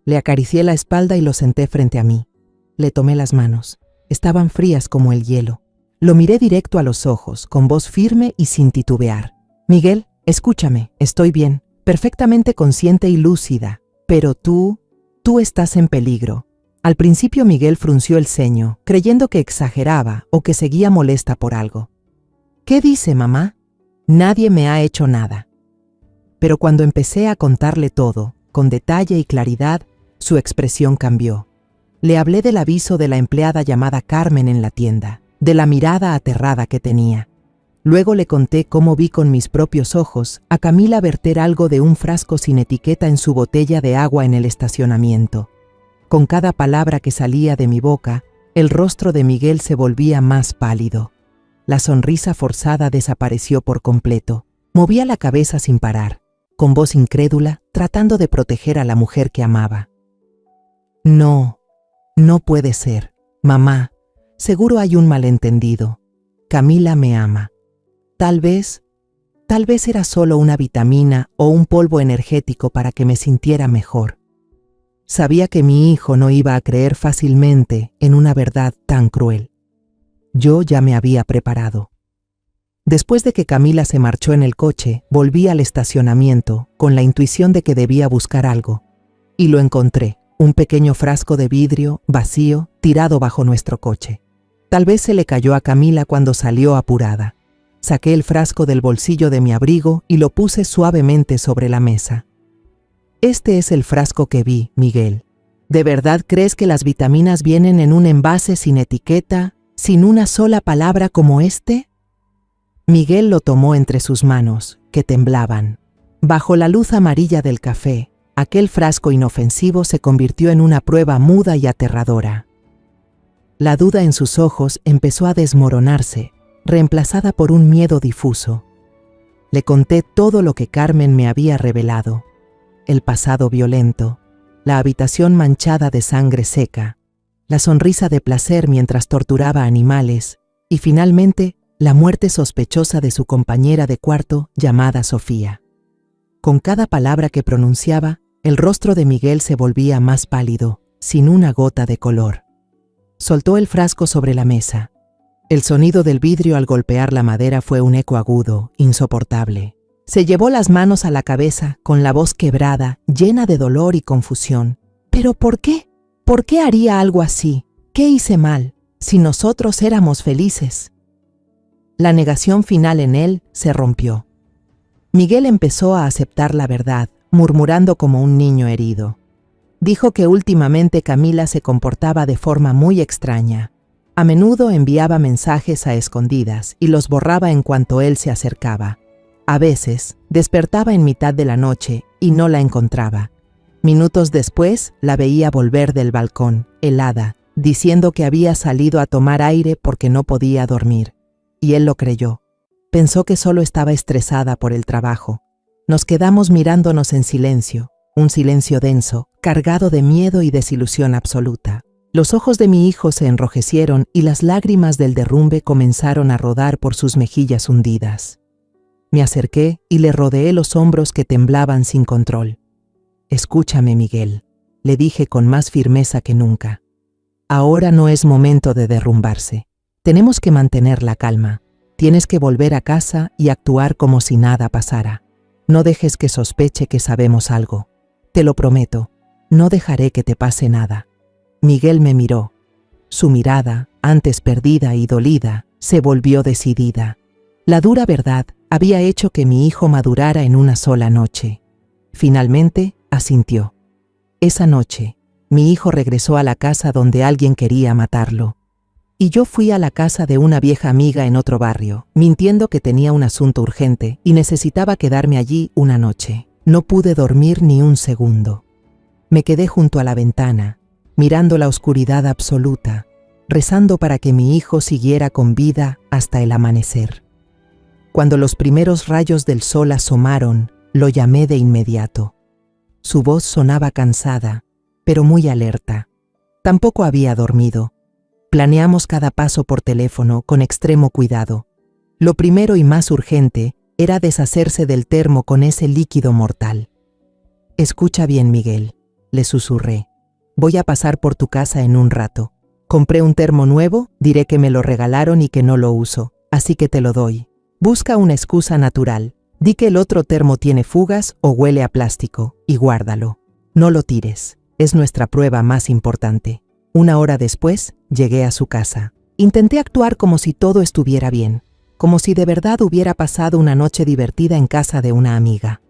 Le acaricié la espalda y lo senté frente a mí. Le tomé las manos. Estaban frías como el hielo. Lo miré directo a los ojos, con voz firme y sin titubear. «Miguel, escúchame, estoy bien, perfectamente consciente y lúcida, pero tú estás en peligro». Al principio Miguel frunció el ceño, creyendo que exageraba o que seguía molesta por algo. «¿Qué dice, mamá? Nadie me ha hecho nada». Pero cuando empecé a contarle todo, con detalle y claridad, su expresión cambió. Le hablé del aviso de la empleada llamada Carmen en la tienda, de la mirada aterrada que tenía. Luego le conté cómo vi con mis propios ojos a Camila verter algo de un frasco sin etiqueta en su botella de agua en el estacionamiento. Con cada palabra que salía de mi boca, el rostro de Miguel se volvía más pálido. La sonrisa forzada desapareció por completo. Movía la cabeza sin parar, con voz incrédula, tratando de proteger a la mujer que amaba. «No, no puede ser. Mamá, seguro hay un malentendido. Camila me ama. Tal vez era solo una vitamina o un polvo energético para que me sintiera mejor». Sabía que mi hijo no iba a creer fácilmente en una verdad tan cruel. Yo ya me había preparado. Después de que Camila se marchó en el coche, volví al estacionamiento con la intuición de que debía buscar algo. Y lo encontré, un pequeño frasco de vidrio, vacío, tirado bajo nuestro coche. Tal vez se le cayó a Camila cuando salió apurada. Saqué el frasco del bolsillo de mi abrigo y lo puse suavemente sobre la mesa. Este es el frasco que vi, Miguel. ¿De verdad crees que las vitaminas vienen en un envase sin etiqueta, sin una sola palabra como este? Miguel lo tomó entre sus manos, que temblaban. Bajo la luz amarilla del café, aquel frasco inofensivo se convirtió en una prueba muda y aterradora. La duda en sus ojos empezó a desmoronarse, reemplazada por un miedo difuso. Le conté todo lo que Carmen me había revelado: el pasado violento, la habitación manchada de sangre seca, la sonrisa de placer mientras torturaba animales y finalmente la muerte sospechosa de su compañera de cuarto llamada Sofía. Con cada palabra que pronunciaba, el rostro de Miguel se volvía más pálido, sin una gota de color. Soltó el frasco sobre la mesa. El sonido del vidrio al golpear la madera fue un eco agudo, insoportable. Se llevó las manos a la cabeza, con la voz quebrada, llena de dolor y confusión. ¿Pero por qué? ¿Por qué haría algo así? ¿Qué hice mal, si nosotros éramos felices? La negación final en él se rompió. Miguel empezó a aceptar la verdad, murmurando como un niño herido. Dijo que últimamente Camila se comportaba de forma muy extraña. A menudo enviaba mensajes a escondidas y los borraba en cuanto él se acercaba. A veces, despertaba en mitad de la noche y no la encontraba. Minutos después, la veía volver del balcón, helada, diciendo que había salido a tomar aire porque no podía dormir. Y él lo creyó. Pensó que solo estaba estresada por el trabajo. Nos quedamos mirándonos en silencio, un silencio denso, cargado de miedo y desilusión absoluta. Los ojos de mi hijo se enrojecieron y las lágrimas del derrumbe comenzaron a rodar por sus mejillas hundidas. Me acerqué y le rodeé los hombros que temblaban sin control. «Escúchame, Miguel», le dije con más firmeza que nunca. «Ahora no es momento de derrumbarse. Tenemos que mantener la calma. Tienes que volver a casa y actuar como si nada pasara. No dejes que sospeche que sabemos algo. Te lo prometo, no dejaré que te pase nada». Miguel me miró. Su mirada, antes perdida y dolida, se volvió decidida. La dura verdad había hecho que mi hijo madurara en una sola noche. Finalmente, asintió. Esa noche, mi hijo regresó a la casa donde alguien quería matarlo. Y yo fui a la casa de una vieja amiga en otro barrio, mintiendo que tenía un asunto urgente y necesitaba quedarme allí una noche. No pude dormir ni un segundo. Me quedé junto a la ventana, mirando la oscuridad absoluta, rezando para que mi hijo siguiera con vida hasta el amanecer. Cuando los primeros rayos del sol asomaron, lo llamé de inmediato. Su voz sonaba cansada, pero muy alerta. Tampoco había dormido. Planeamos cada paso por teléfono con extremo cuidado. Lo primero y más urgente era deshacerse del termo con ese líquido mortal. «Escucha bien, Miguel», le susurré. «Voy a pasar por tu casa en un rato. Compré un termo nuevo, diré que me lo regalaron y que no lo uso, así que te lo doy. Busca una excusa natural. Di que el otro termo tiene fugas o huele a plástico y guárdalo. No lo tires. Es nuestra prueba más importante». Una hora después, llegué a su casa. Intenté actuar como si todo estuviera bien, como si de verdad hubiera pasado una noche divertida en casa de una amiga.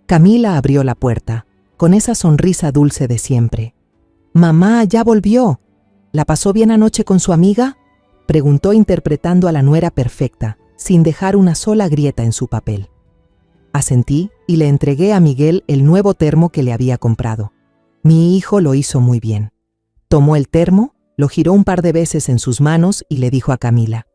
Camila abrió la puerta, con esa sonrisa dulce de siempre. «Mamá, ya volvió. ¿La pasó bien anoche con su amiga?», preguntó interpretando a la nuera perfecta, sin dejar una sola grieta en su papel. Asentí y le entregué a Miguel el nuevo termo que le había comprado. Mi hijo lo hizo muy bien. Tomó el termo, lo giró un par de veces en sus manos y le dijo a Camila: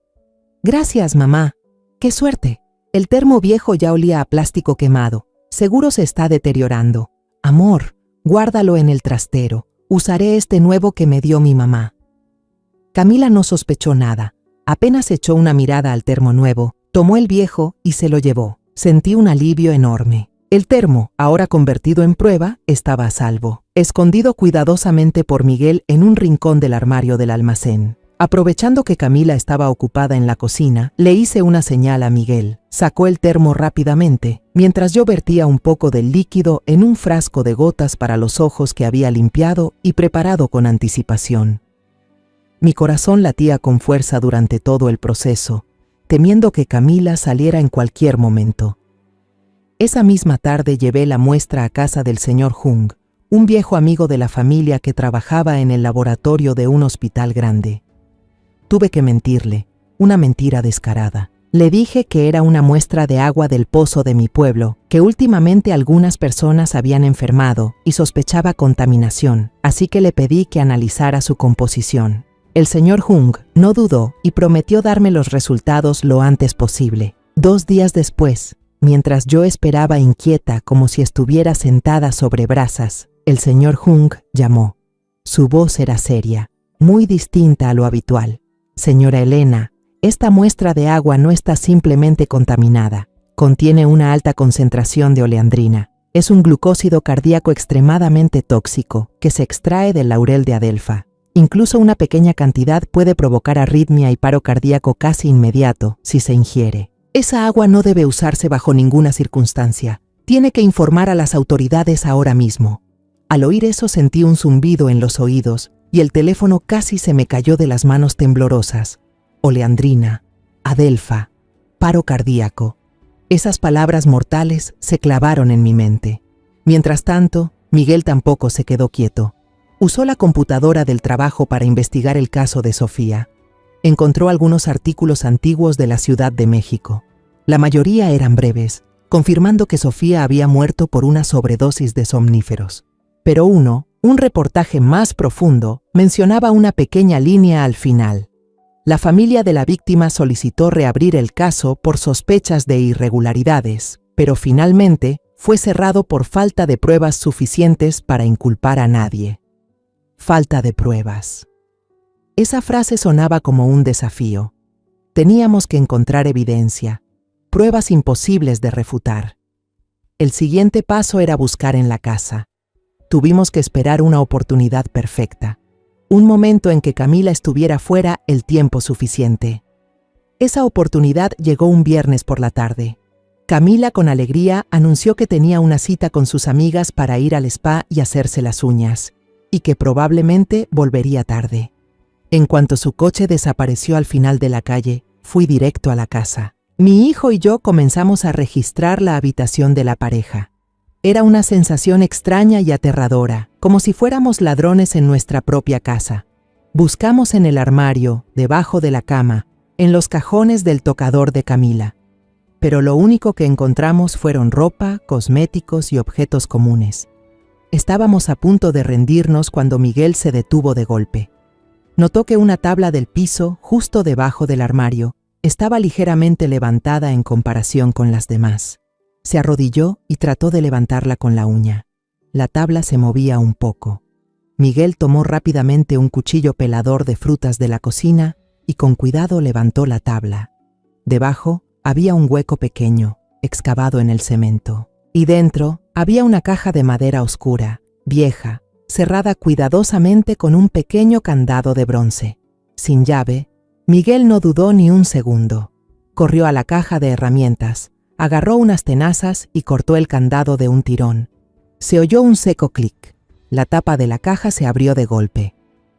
«Gracias, mamá. ¡Qué suerte! El termo viejo ya olía a plástico quemado. Seguro se está deteriorando. Amor, guárdalo en el trastero. Usaré este nuevo que me dio mi mamá». Camila no sospechó nada. Apenas echó una mirada al termo nuevo, tomó el viejo y se lo llevó. Sentí un alivio enorme. El termo, ahora convertido en prueba, estaba a salvo, escondido cuidadosamente por Miguel en un rincón del armario del almacén. Aprovechando que Camila estaba ocupada en la cocina, le hice una señal a Miguel. Sacó el termo rápidamente, mientras yo vertía un poco del líquido en un frasco de gotas para los ojos que había limpiado y preparado con anticipación. Mi corazón latía con fuerza durante todo el proceso, temiendo que Camila saliera en cualquier momento. Esa misma tarde llevé la muestra a casa del señor Hung, un viejo amigo de la familia que trabajaba en el laboratorio de un hospital grande. Tuve que mentirle, una mentira descarada. Le dije que era una muestra de agua del pozo de mi pueblo, que últimamente algunas personas habían enfermado y sospechaba contaminación, así que le pedí que analizara su composición. El señor Hung no dudó y prometió darme los resultados lo antes posible. 2 días después, mientras yo esperaba inquieta como si estuviera sentada sobre brasas, el señor Hung llamó. Su voz era seria, muy distinta a lo habitual. Señora Elena, esta muestra de agua no está simplemente contaminada. Contiene una alta concentración de oleandrina. Es un glucósido cardíaco extremadamente tóxico que se extrae del laurel de adelfa. Incluso una pequeña cantidad puede provocar arritmia y paro cardíaco casi inmediato si se ingiere. Esa agua no debe usarse bajo ninguna circunstancia. Tiene que informar a las autoridades ahora mismo. Al oír eso sentí un zumbido en los oídos y el teléfono casi se me cayó de las manos temblorosas. Oleandrina, adelfa, paro cardíaco. Esas palabras mortales se clavaron en mi mente. Mientras tanto, Miguel tampoco se quedó quieto. Usó la computadora del trabajo para investigar el caso de Sofía. Encontró algunos artículos antiguos de la Ciudad de México. La mayoría eran breves, confirmando que Sofía había muerto por una sobredosis de somníferos. Pero uno, un reportaje más profundo, mencionaba una pequeña línea al final. La familia de la víctima solicitó reabrir el caso por sospechas de irregularidades, pero finalmente fue cerrado por falta de pruebas suficientes para inculpar a nadie. Falta de pruebas. Esa frase sonaba como un desafío. Teníamos que encontrar evidencia, pruebas imposibles de refutar. El siguiente paso era buscar en la casa. Tuvimos que esperar una oportunidad perfecta. Un momento en que Camila estuviera fuera el tiempo suficiente. Esa oportunidad llegó un viernes por la tarde. Camila, con alegría, anunció que tenía una cita con sus amigas para ir al spa y hacerse las uñas, y que probablemente volvería tarde. En cuanto su coche desapareció al final de la calle, fui directo a la casa. Mi hijo y yo comenzamos a registrar la habitación de la pareja. Era una sensación extraña y aterradora, como si fuéramos ladrones en nuestra propia casa. Buscamos en el armario, debajo de la cama, en los cajones del tocador de Camila. Pero lo único que encontramos fueron ropa, cosméticos y objetos comunes. Estábamos a punto de rendirnos cuando Miguel se detuvo de golpe. Notó que una tabla del piso, justo debajo del armario, estaba ligeramente levantada en comparación con las demás. Se arrodilló y trató de levantarla con la uña. La tabla se movía un poco. Miguel tomó rápidamente un cuchillo pelador de frutas de la cocina y con cuidado levantó la tabla. Debajo había un hueco pequeño, excavado en el cemento. Y dentro había una caja de madera oscura, vieja, cerrada cuidadosamente con un pequeño candado de bronce. Sin llave, Miguel no dudó ni un segundo. Corrió a la caja de herramientas, agarró unas tenazas y cortó el candado de un tirón. Se oyó un seco clic. La tapa de la caja se abrió de golpe.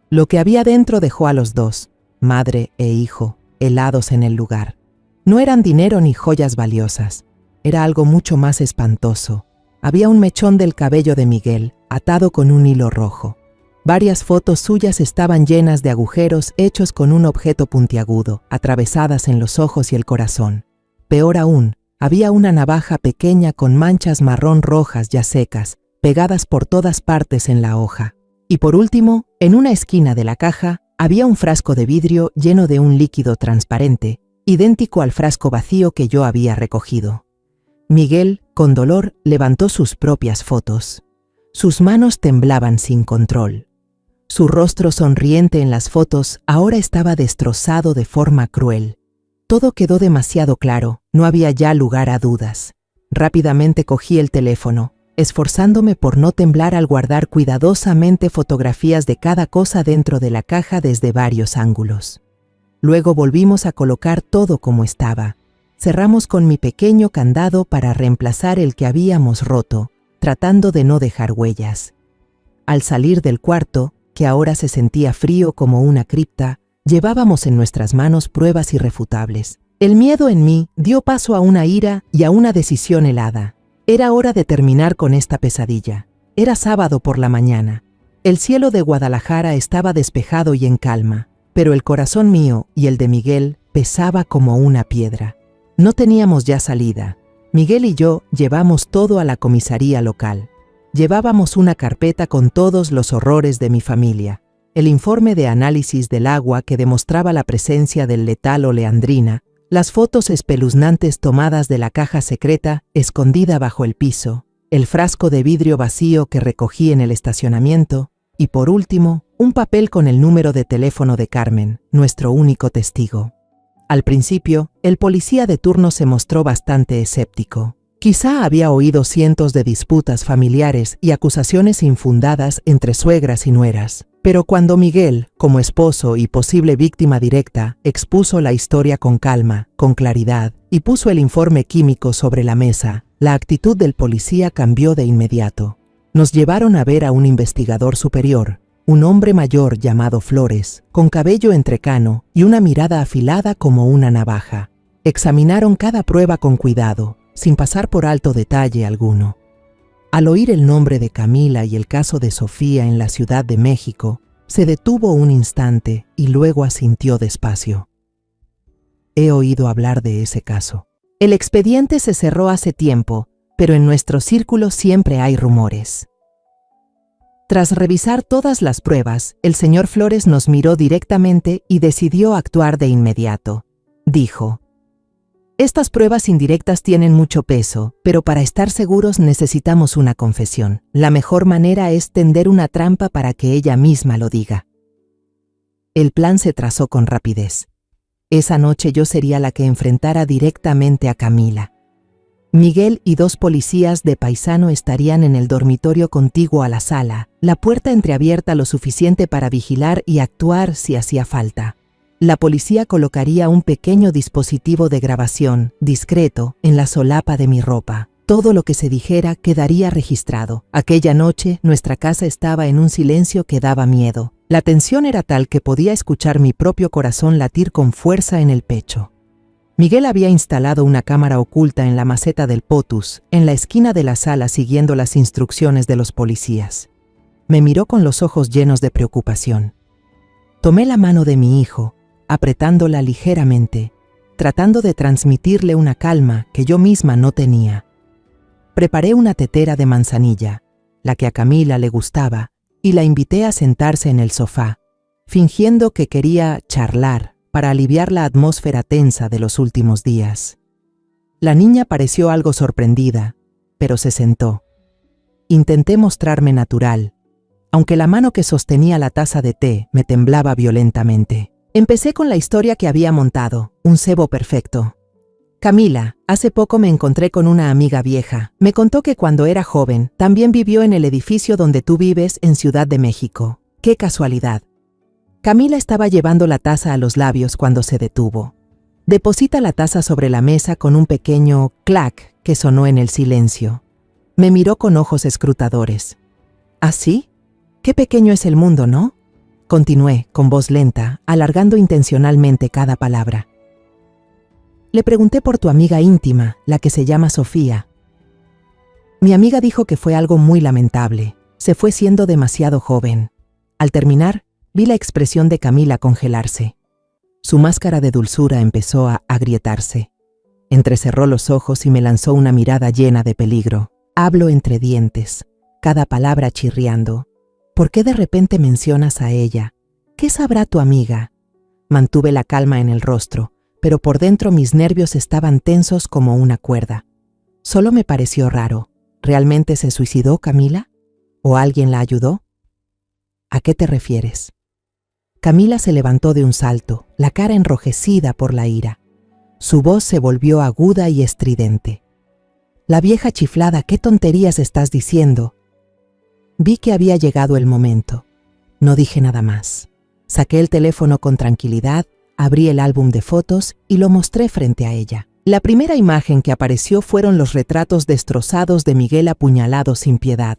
Lo que había dentro dejó a los dos, madre e hijo, helados en el lugar. No eran dinero ni joyas valiosas. Era algo mucho más espantoso. Había un mechón del cabello de Miguel, atado con un hilo rojo. Varias fotos suyas estaban llenas de agujeros hechos con un objeto puntiagudo, atravesadas en los ojos y el corazón. Peor aún, había una navaja pequeña con manchas marrón rojas ya secas, pegadas por todas partes en la hoja. Y por último, en una esquina de la caja, había un frasco de vidrio lleno de un líquido transparente, idéntico al frasco vacío que yo había recogido. Miguel, con dolor, levantó sus propias fotos. Sus manos temblaban sin control. Su rostro sonriente en las fotos ahora estaba destrozado de forma cruel. Todo quedó demasiado claro, no había ya lugar a dudas. Rápidamente cogí el teléfono, esforzándome por no temblar al guardar cuidadosamente fotografías de cada cosa dentro de la caja desde varios ángulos. Luego volvimos a colocar todo como estaba. Cerramos con mi pequeño candado para reemplazar el que habíamos roto, tratando de no dejar huellas. Al salir del cuarto, que ahora se sentía frío como una cripta, llevábamos en nuestras manos pruebas irrefutables. El miedo en mí dio paso a una ira y a una decisión helada. Era hora de terminar con esta pesadilla. Era sábado por la mañana. El cielo de Guadalajara estaba despejado y en calma, pero el corazón mío y el de Miguel pesaba como una piedra. No teníamos ya salida. Miguel y yo llevamos todo a la comisaría local. Llevábamos una carpeta con todos los horrores de mi familia, el informe de análisis del agua que demostraba la presencia del letal oleandrina, las fotos espeluznantes tomadas de la caja secreta escondida bajo el piso, el frasco de vidrio vacío que recogí en el estacionamiento y, por último, un papel con el número de teléfono de Carmen, nuestro único testigo. Al principio, el policía de turno se mostró bastante escéptico. Quizá había oído cientos de disputas familiares y acusaciones infundadas entre suegras y nueras. Pero cuando Miguel, como esposo y posible víctima directa, expuso la historia con calma, con claridad, y puso el informe químico sobre la mesa, la actitud del policía cambió de inmediato. Nos llevaron a ver a un investigador superior, un hombre mayor llamado Flores, con cabello entrecano y una mirada afilada como una navaja. Examinaron cada prueba con cuidado, sin pasar por alto detalle alguno. Al oír el nombre de Camila y el caso de Sofía en la Ciudad de México, se detuvo un instante y luego asintió despacio. He oído hablar de ese caso. El expediente se cerró hace tiempo, pero en nuestro círculo siempre hay rumores. Tras revisar todas las pruebas, el señor Flores nos miró directamente y decidió actuar de inmediato. Dijo: estas pruebas indirectas tienen mucho peso, pero para estar seguros necesitamos una confesión. La mejor manera es tender una trampa para que ella misma lo diga. El plan se trazó con rapidez. Esa noche yo sería la que enfrentara directamente a Camila. Miguel y 2 policías de paisano estarían en el dormitorio contiguo a la sala, la puerta entreabierta lo suficiente para vigilar y actuar si hacía falta. La policía colocaría un pequeño dispositivo de grabación, discreto, en la solapa de mi ropa. Todo lo que se dijera quedaría registrado. Aquella noche, nuestra casa estaba en un silencio que daba miedo. La tensión era tal que podía escuchar mi propio corazón latir con fuerza en el pecho. Miguel había instalado una cámara oculta en la maceta del potus, en la esquina de la sala siguiendo las instrucciones de los policías. Me miró con los ojos llenos de preocupación. Tomé la mano de mi hijo, apretándola ligeramente, tratando de transmitirle una calma que yo misma no tenía. Preparé una tetera de manzanilla, la que a Camila le gustaba, y la invité a sentarse en el sofá, fingiendo que quería charlar para aliviar la atmósfera tensa de los últimos días. La niña pareció algo sorprendida, pero se sentó. Intenté mostrarme natural, aunque la mano que sostenía la taza de té me temblaba violentamente. Empecé con la historia que había montado, un cebo perfecto. Camila, hace poco me encontré con una amiga vieja. Me contó que cuando era joven, también vivió en el edificio donde tú vives en Ciudad de México. ¡Qué casualidad! Camila estaba llevando la taza a los labios cuando se detuvo. Deposita la taza sobre la mesa con un pequeño clac que sonó en el silencio. Me miró con ojos escrutadores. ¿Ah, sí? Qué pequeño es el mundo, ¿no? Continué, con voz lenta, alargando intencionalmente cada palabra. Le pregunté por tu amiga íntima, la que se llama Sofía. Mi amiga dijo que fue algo muy lamentable. Se fue siendo demasiado joven. Al terminar, vi la expresión de Camila congelarse. Su máscara de dulzura empezó a agrietarse. Entrecerró los ojos y me lanzó una mirada llena de peligro. Hablo entre dientes, cada palabra chirriando. ¿Por qué de repente mencionas a ella? ¿Qué sabrá tu amiga? Mantuve la calma en el rostro, pero por dentro mis nervios estaban tensos como una cuerda. Solo me pareció raro. ¿Realmente se suicidó Camila? ¿O alguien la ayudó? ¿A qué te refieres? Camila se levantó de un salto, la cara enrojecida por la ira. Su voz se volvió aguda y estridente. La vieja chiflada, ¿qué tonterías estás diciendo? Vi que había llegado el momento. No dije nada más. Saqué el teléfono con tranquilidad, abrí el álbum de fotos y lo mostré frente a ella. La primera imagen que apareció fueron los retratos destrozados de Miguel apuñalado sin piedad.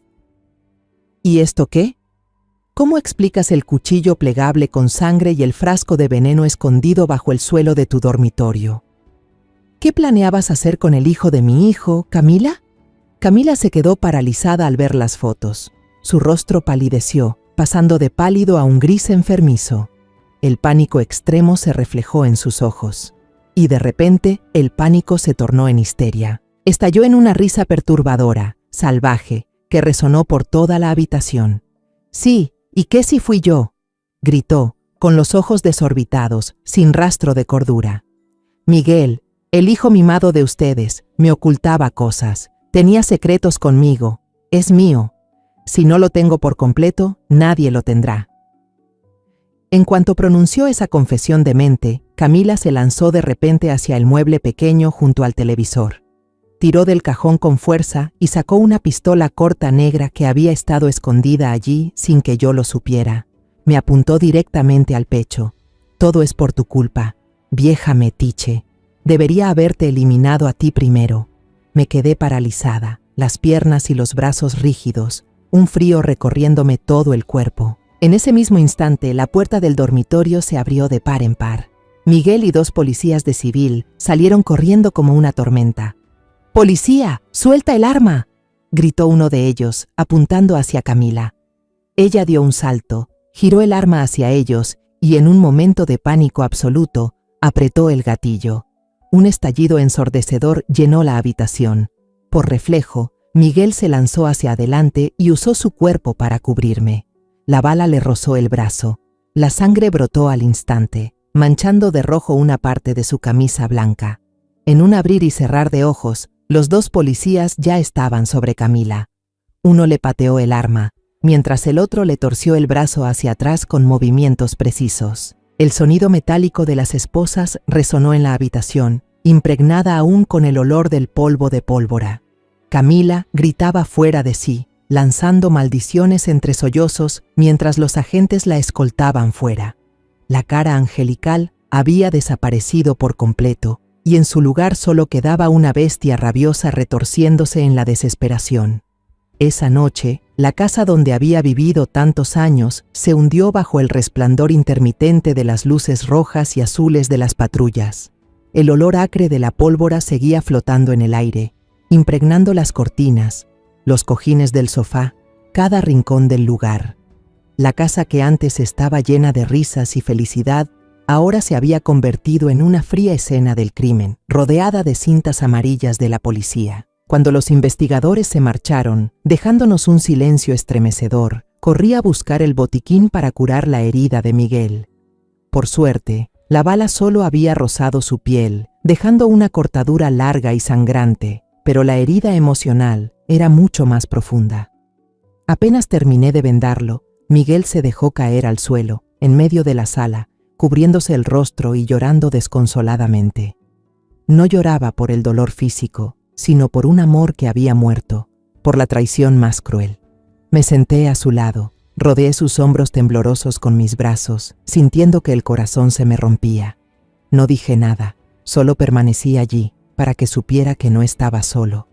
¿Y esto qué? ¿Cómo explicas el cuchillo plegable con sangre y el frasco de veneno escondido bajo el suelo de tu dormitorio? ¿Qué planeabas hacer con el hijo de mi hijo, Camila? Camila se quedó paralizada al ver las fotos. Su rostro palideció, pasando de pálido a un gris enfermizo. El pánico extremo se reflejó en sus ojos. Y de repente, el pánico se tornó en histeria. Estalló en una risa perturbadora, salvaje, que resonó por toda la habitación. «Sí, ¿y qué si fui yo?», gritó, con los ojos desorbitados, sin rastro de cordura. «Miguel, el hijo mimado de ustedes, me ocultaba cosas, tenía secretos conmigo, es mío. Si no lo tengo por completo, nadie lo tendrá». En cuanto pronunció esa confesión demente, Camila se lanzó de repente hacia el mueble pequeño junto al televisor. Tiró del cajón con fuerza y sacó una pistola corta negra que había estado escondida allí sin que yo lo supiera. Me apuntó directamente al pecho. «Todo es por tu culpa, vieja metiche. Debería haberte eliminado a ti primero». Me quedé paralizada, las piernas y los brazos rígidos, un frío recorriéndome todo el cuerpo. En ese mismo instante, la puerta del dormitorio se abrió de par en par. Miguel y 2 policías de civil salieron corriendo como una tormenta. «¡Policía! ¡Suelta el arma!», gritó uno de ellos, apuntando hacia Camila. Ella dio un salto, giró el arma hacia ellos y en un momento de pánico absoluto, apretó el gatillo. Un estallido ensordecedor llenó la habitación. Por reflejo, Miguel se lanzó hacia adelante y usó su cuerpo para cubrirme. La bala le rozó el brazo. La sangre brotó al instante, manchando de rojo una parte de su camisa blanca. En un abrir y cerrar de ojos, los 2 policías ya estaban sobre Camila. Uno le pateó el arma, mientras el otro le torció el brazo hacia atrás con movimientos precisos. El sonido metálico de las esposas resonó en la habitación, impregnada aún con el olor del polvo de pólvora. Camila gritaba fuera de sí, lanzando maldiciones entre sollozos mientras los agentes la escoltaban fuera. La cara angelical había desaparecido por completo, y en su lugar solo quedaba una bestia rabiosa retorciéndose en la desesperación. Esa noche, la casa donde había vivido tantos años se hundió bajo el resplandor intermitente de las luces rojas y azules de las patrullas. El olor acre de la pólvora seguía flotando en el aire, impregnando las cortinas, los cojines del sofá, cada rincón del lugar. La casa que antes estaba llena de risas y felicidad, ahora se había convertido en una fría escena del crimen, rodeada de cintas amarillas de la policía. Cuando los investigadores se marcharon, dejándonos un silencio estremecedor, corrí a buscar el botiquín para curar la herida de Miguel. Por suerte, la bala solo había rozado su piel, dejando una cortadura larga y sangrante, pero la herida emocional era mucho más profunda. Apenas terminé de vendarlo, Miguel se dejó caer al suelo, en medio de la sala, cubriéndose el rostro y llorando desconsoladamente. No lloraba por el dolor físico, sino por un amor que había muerto, por la traición más cruel. Me senté a su lado, rodeé sus hombros temblorosos con mis brazos, sintiendo que el corazón se me rompía. No dije nada, solo permanecí allí, para que supiera que no estaba solo.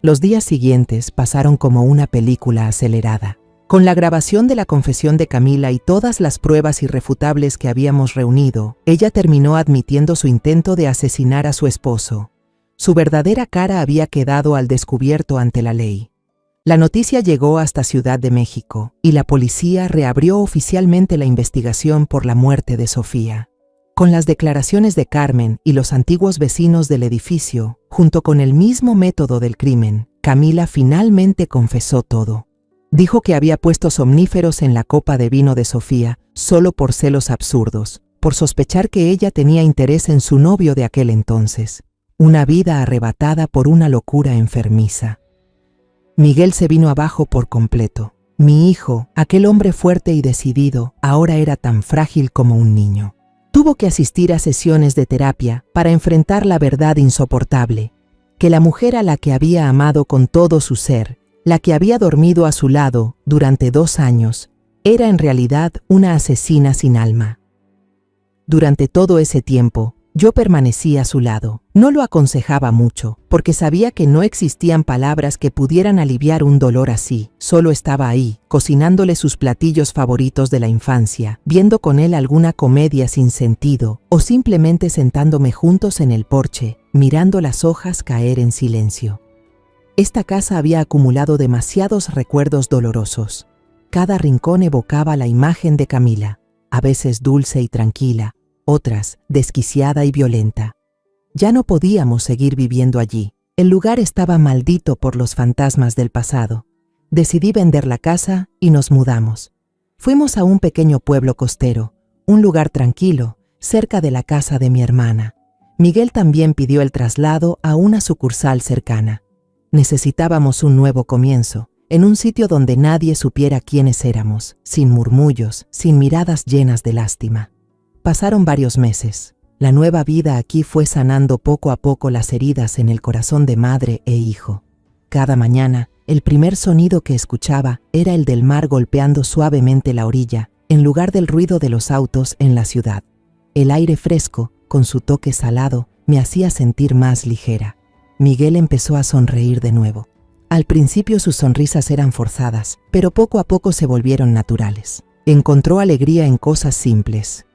Los días siguientes pasaron como una película acelerada. Con la grabación de la confesión de Camila y todas las pruebas irrefutables que habíamos reunido, ella terminó admitiendo su intento de asesinar a su esposo. Su verdadera cara había quedado al descubierto ante la ley. La noticia llegó hasta Ciudad de México y la policía reabrió oficialmente la investigación por la muerte de Sofía. Con las declaraciones de Carmen y los antiguos vecinos del edificio, junto con el mismo método del crimen, Camila finalmente confesó todo. Dijo que había puesto somníferos en la copa de vino de Sofía solo por celos absurdos, por sospechar que ella tenía interés en su novio de aquel entonces. Una vida arrebatada por una locura enfermiza. Miguel se vino abajo por completo. Mi hijo, aquel hombre fuerte y decidido, ahora era tan frágil como un niño. Tuvo que asistir a sesiones de terapia para enfrentar la verdad insoportable. que la mujer a la que había amado con todo su ser, la que había dormido a su lado durante 2 años, era en realidad una asesina sin alma. Durante todo ese tiempo, yo permanecí a su lado. No lo aconsejaba mucho, porque sabía que no existían palabras que pudieran aliviar un dolor así. Solo estaba ahí, cocinándole sus platillos favoritos de la infancia, viendo con él alguna comedia sin sentido, o simplemente sentándome juntos en el porche, mirando las hojas caer en silencio. Esta casa había acumulado demasiados recuerdos dolorosos. Cada rincón evocaba la imagen de Camila, a veces dulce y tranquila, otras desquiciada y violenta. Ya no podíamos seguir viviendo allí. El lugar estaba maldito por los fantasmas del pasado. Decidí vender la casa y nos mudamos. Fuimos a un pequeño pueblo costero, un lugar tranquilo, cerca de la casa de mi hermana. Miguel también pidió el traslado a una sucursal cercana. Necesitábamos un nuevo comienzo, en un sitio donde nadie supiera quiénes éramos, sin murmullos, sin miradas llenas de lástima. Pasaron varios meses. La nueva vida aquí fue sanando poco a poco las heridas en el corazón de madre e hijo. Cada mañana, el primer sonido que escuchaba era el del mar golpeando suavemente la orilla, en lugar del ruido de los autos en la ciudad. El aire fresco, con su toque salado, me hacía sentir más ligera. Miguel empezó a sonreír de nuevo. Al principio sus sonrisas eran forzadas, pero poco a poco se volvieron naturales. Encontró alegría en cosas simples.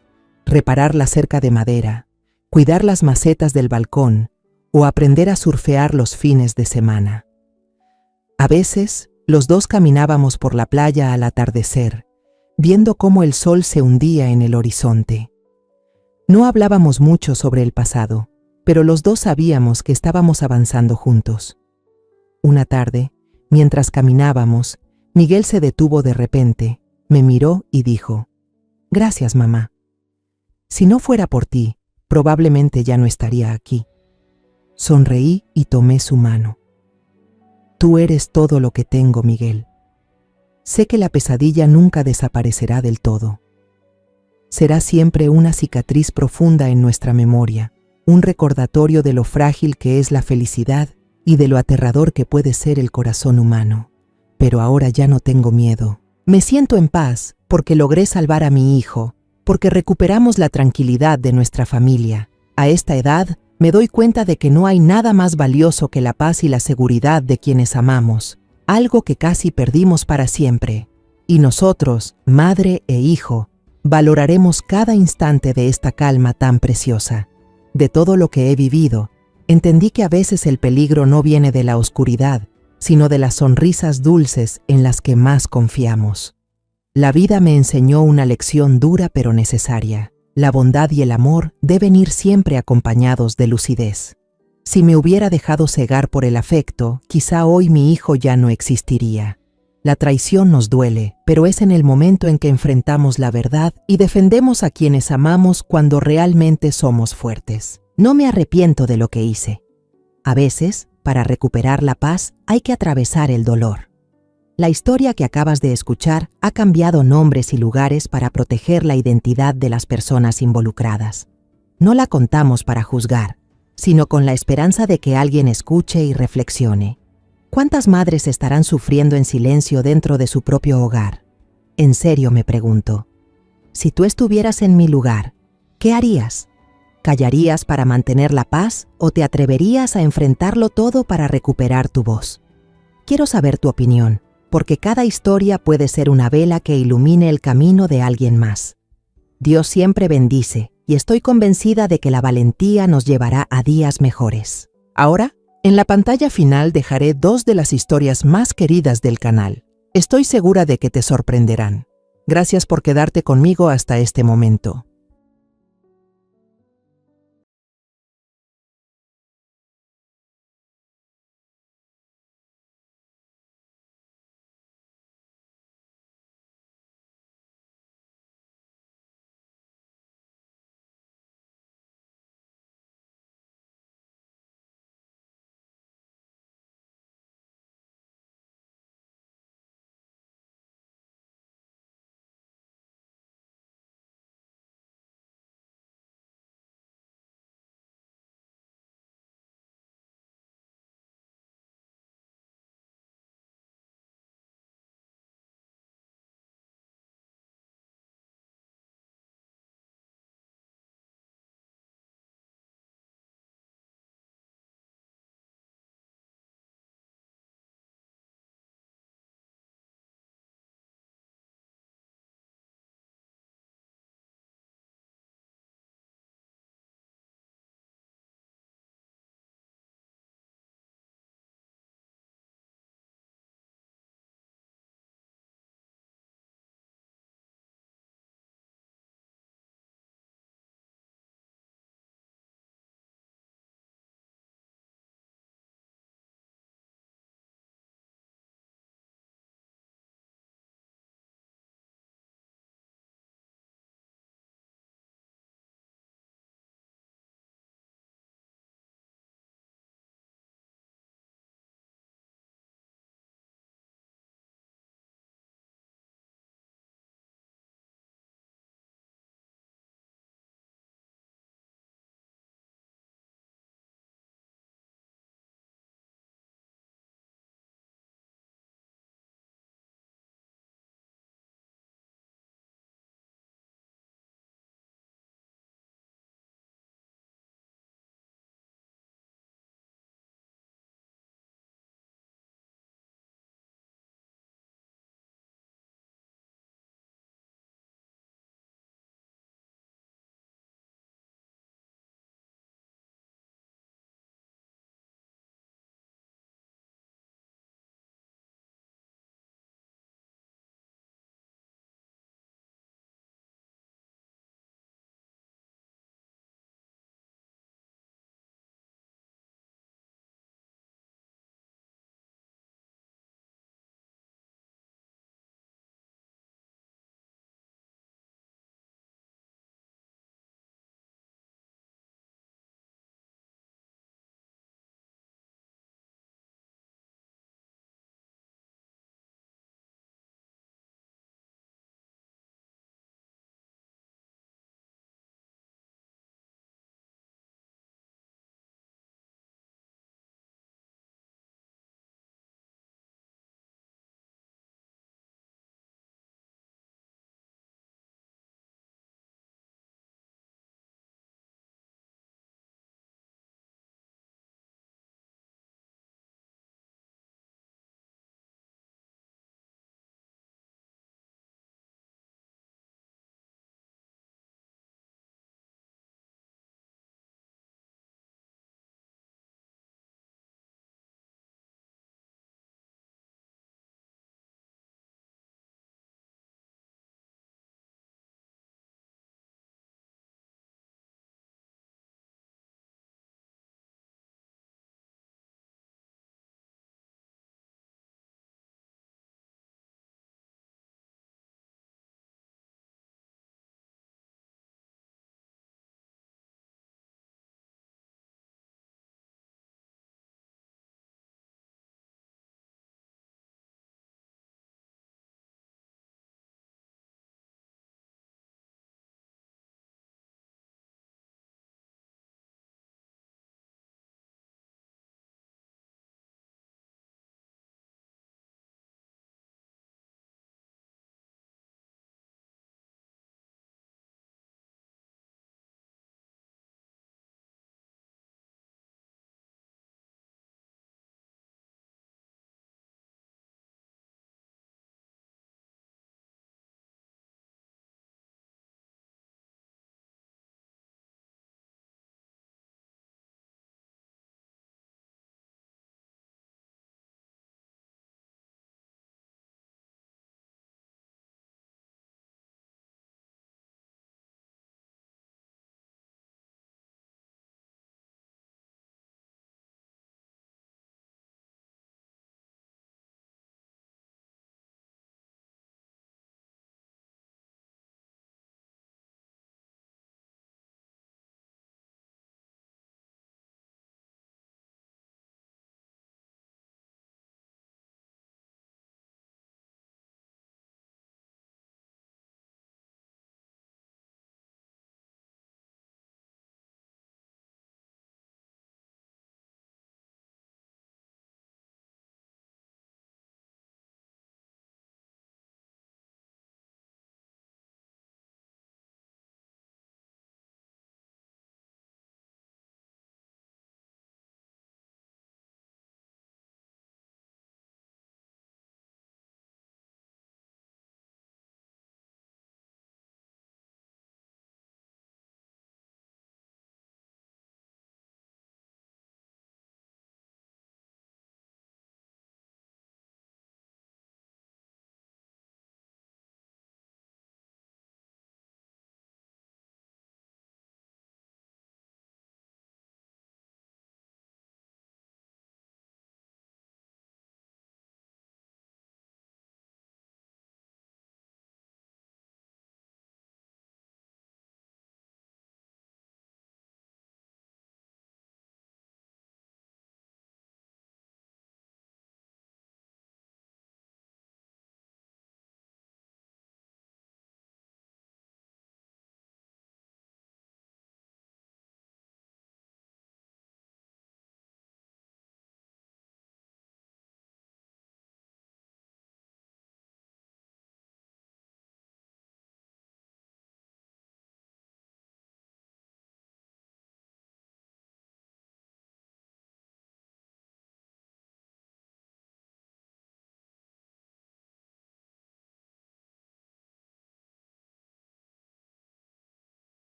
Reparar la cerca de madera, cuidar las macetas del balcón o aprender a surfear los fines de semana. A veces, los dos caminábamos por la playa al atardecer, viendo cómo el sol se hundía en el horizonte. No hablábamos mucho sobre el pasado, pero los dos sabíamos que estábamos avanzando juntos. Una tarde, mientras caminábamos, Miguel se detuvo de repente, me miró y dijo: «Gracias, mamá. Si no fuera por ti, probablemente ya no estaría aquí». Sonreí y tomé su mano. «Tú eres todo lo que tengo, Miguel. Sé que la pesadilla nunca desaparecerá del todo. Será siempre una cicatriz profunda en nuestra memoria, un recordatorio de lo frágil que es la felicidad y de lo aterrador que puede ser el corazón humano. Pero ahora ya no tengo miedo. Me siento en paz porque logré salvar a mi hijo, porque recuperamos la tranquilidad de nuestra familia. A esta edad, me doy cuenta de que no hay nada más valioso que la paz y la seguridad de quienes amamos, algo que casi perdimos para siempre. Y nosotros, madre e hijo, valoraremos cada instante de esta calma tan preciosa. De todo lo que he vivido, entendí que a veces el peligro no viene de la oscuridad, sino de las sonrisas dulces en las que más confiamos. La vida me enseñó una lección dura pero necesaria. La bondad y el amor deben ir siempre acompañados de lucidez. Si me hubiera dejado cegar por el afecto, quizá hoy mi hijo ya no existiría. La traición nos duele, pero es en el momento en que enfrentamos la verdad y defendemos a quienes amamos cuando realmente somos fuertes. No me arrepiento de lo que hice. A veces, para recuperar la paz, hay que atravesar el dolor. La historia que acabas de escuchar ha cambiado nombres y lugares para proteger la identidad de las personas involucradas. No la contamos para juzgar, sino con la esperanza de que alguien escuche y reflexione. ¿Cuántas madres estarán sufriendo en silencio dentro de su propio hogar? En serio me pregunto, si tú estuvieras en mi lugar, ¿qué harías? ¿Callarías para mantener la paz o te atreverías a enfrentarlo todo para recuperar tu voz? Quiero saber tu opinión, porque cada historia puede ser una vela que ilumine el camino de alguien más. Dios siempre bendice, y estoy convencida de que la valentía nos llevará a días mejores. Ahora, en la pantalla final dejaré 2 de las historias más queridas del canal. Estoy segura de que te sorprenderán. Gracias por quedarte conmigo hasta este momento.